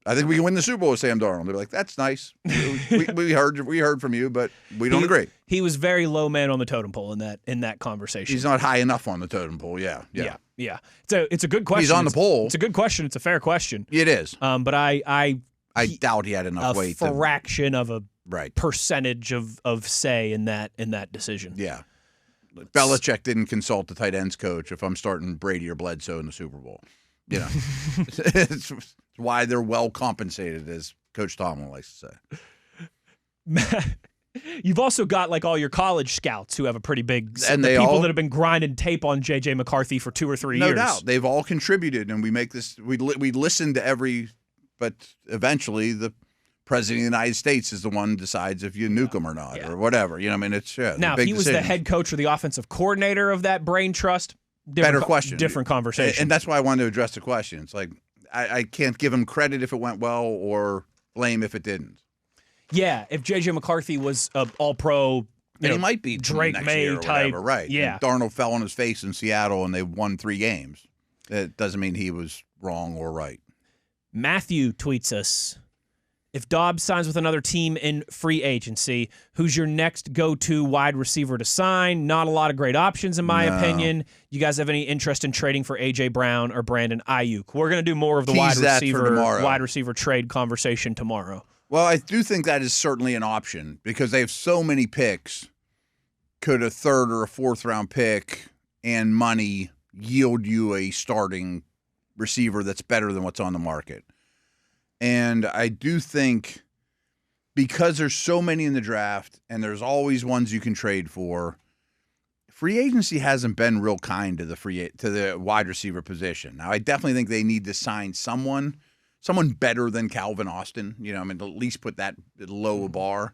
Speaker 3: I think we can win the Super Bowl with Sam Darnold. They're like, that's nice. we heard from you, but we don't agree.
Speaker 2: He was very low man on the totem pole in that conversation.
Speaker 3: He's not high enough on the totem pole. Yeah.
Speaker 2: It's a good question.
Speaker 3: He's on the pole.
Speaker 2: It's a good question. It's a fair question.
Speaker 3: It is.
Speaker 2: But I
Speaker 3: doubt he had enough weight.
Speaker 2: A fraction of a
Speaker 3: right
Speaker 2: percentage of say in that decision.
Speaker 3: Yeah. Belichick didn't consult the tight ends coach if I'm starting Brady or Bledsoe in the Super Bowl. You know, it's why they're well compensated, as Coach Tomlin likes to
Speaker 2: say. You've also got like all your college scouts who have a pretty big,
Speaker 3: and
Speaker 2: the people that have been grinding tape on J.J. McCarthy for 2 or 3 years.
Speaker 3: No doubt, they've all contributed, and we make this. We listen to every, but eventually the president of the United States is the one who decides if you nuke him or not, or whatever. You know, I mean, it's
Speaker 2: now if he was the head coach or the offensive coordinator of that brain trust.
Speaker 3: Better question.
Speaker 2: Different conversation.
Speaker 3: And that's why I wanted to address the question. It's like, I can't give him credit if it went well or blame if it didn't.
Speaker 2: Yeah, if J.J. McCarthy was all-pro,
Speaker 3: he might be
Speaker 2: Drake
Speaker 3: next
Speaker 2: May
Speaker 3: year or
Speaker 2: type.
Speaker 3: Whatever, right.
Speaker 2: Yeah.
Speaker 3: And Darnold fell on his face in Seattle and they won 3 games. That doesn't mean he was wrong or right.
Speaker 2: Matthew tweets us, if Dobbs signs with another team in free agency, who's your next go-to wide receiver to sign? Not a lot of great options, in my opinion. You guys have any interest in trading for A.J. Brown or Brandon Ayuk? We're going to do more of the wide receiver trade conversation tomorrow.
Speaker 3: Well, I do think that is certainly an option because they have so many picks. Could a 3rd or a 4th round pick and money yield you a starting receiver that's better than what's on the market? And I do think because there's so many in the draft and there's always ones you can trade for, free agency hasn't been real kind to the wide receiver position. Now, I definitely think they need to sign someone better than Calvin Austin. You know, I mean, at least put that low a bar.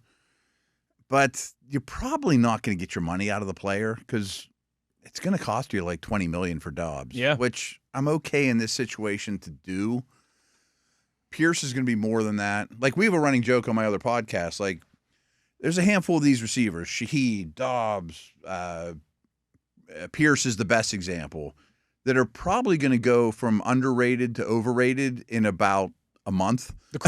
Speaker 3: But you're probably not going to get your money out of the player because it's going to cost you like $20 million for Dobbs.
Speaker 2: Yeah.
Speaker 3: Which I'm okay in this situation to do. Pierce is going to be more than that. Like, we have a running joke on my other podcast. Like, there's a handful of these receivers. Shaheed, Dobbs, Pierce is the best example, that are probably going to go from underrated to overrated in about a month.
Speaker 2: The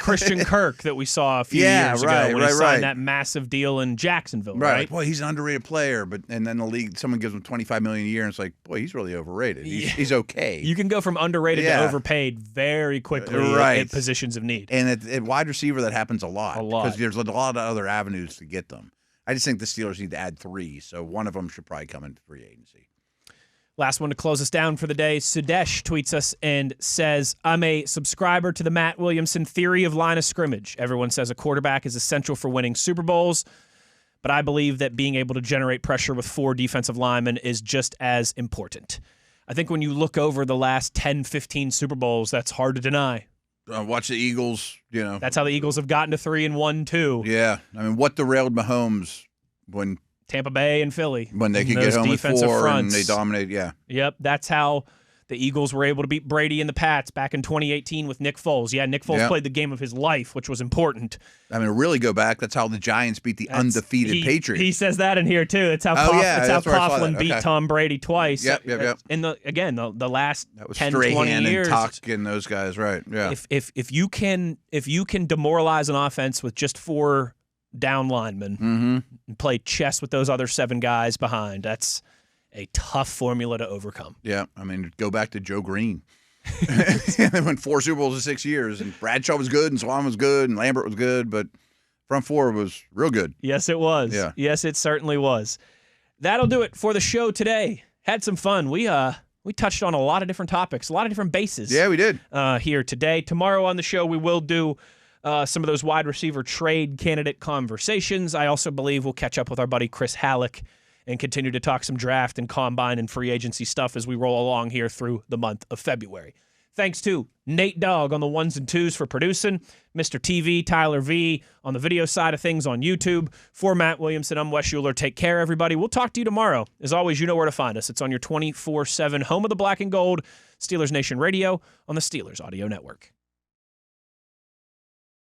Speaker 2: Christian Kirk that we saw a few years ago when he signed that massive deal in Jacksonville, right?
Speaker 3: Like, boy, he's an underrated player, and then the league, someone gives him $25 million a year, and it's like, boy, he's really overrated. He's okay.
Speaker 2: You can go from underrated to overpaid very quickly at positions of need.
Speaker 3: And at wide receiver, that happens a lot. Because there's a lot of other avenues to get them. I just think the Steelers need to add 3, so one of them should probably come into free agency.
Speaker 2: Last one to close us down for the day. Sudesh tweets us and says, I'm a subscriber to the Matt Williamson theory of line of scrimmage. Everyone says a quarterback is essential for winning Super Bowls, but I believe that being able to generate pressure with 4 defensive linemen is just as important. I think when you look over the last 10, 15 Super Bowls, that's hard to deny.
Speaker 3: Watch the Eagles, you know.
Speaker 2: That's how the Eagles have gotten to 3-1, too.
Speaker 3: Yeah. I mean, what derailed Mahomes when
Speaker 2: Tampa Bay and Philly.
Speaker 3: When they could get home with 4 and they dominated, yeah.
Speaker 2: Yep, that's how the Eagles were able to beat Brady and the Pats back in 2018 with Nick Foles. Yeah, Nick Foles played the game of his life, which was important.
Speaker 3: I mean, really go back, that's how the Giants beat the undefeated Patriots.
Speaker 2: He says that in here, too. That's how Coughlin beat Tom Brady twice.
Speaker 3: Yep.
Speaker 2: In the last
Speaker 3: that was
Speaker 2: 10,
Speaker 3: Strahan
Speaker 2: 20 years.
Speaker 3: And Tuck and those guys, right, yeah.
Speaker 2: If you can demoralize an offense with just 4 down linemen and play chess with those other 7 guys behind, that's a tough formula to overcome.
Speaker 3: Yeah, I mean, go back to Joe Green. They won 4 Super Bowls in 6 years, and Bradshaw was good, and Swan was good, and Lambert was good, but front 4 was real good.
Speaker 2: Yes, it was.
Speaker 3: Yeah.
Speaker 2: Yes, it certainly was. That'll do it for the show today. Had some fun. We touched on a lot of different topics, a lot of different bases.
Speaker 3: Yeah, we did.
Speaker 2: Here today. Tomorrow on the show, we will do some of those wide receiver trade candidate conversations. I also believe we'll catch up with our buddy Chris Halleck and continue to talk some draft and combine and free agency stuff as we roll along here through the month of February. Thanks to Nate Dogg on the ones and twos for producing, Mr. TV, Tyler V on the video side of things on YouTube. For Matt Williamson, I'm Wes Uhler. Take care, everybody. We'll talk to you tomorrow. As always, you know where to find us. It's on your 24/7 home of the black and gold, Steelers Nation Radio on the Steelers Audio Network.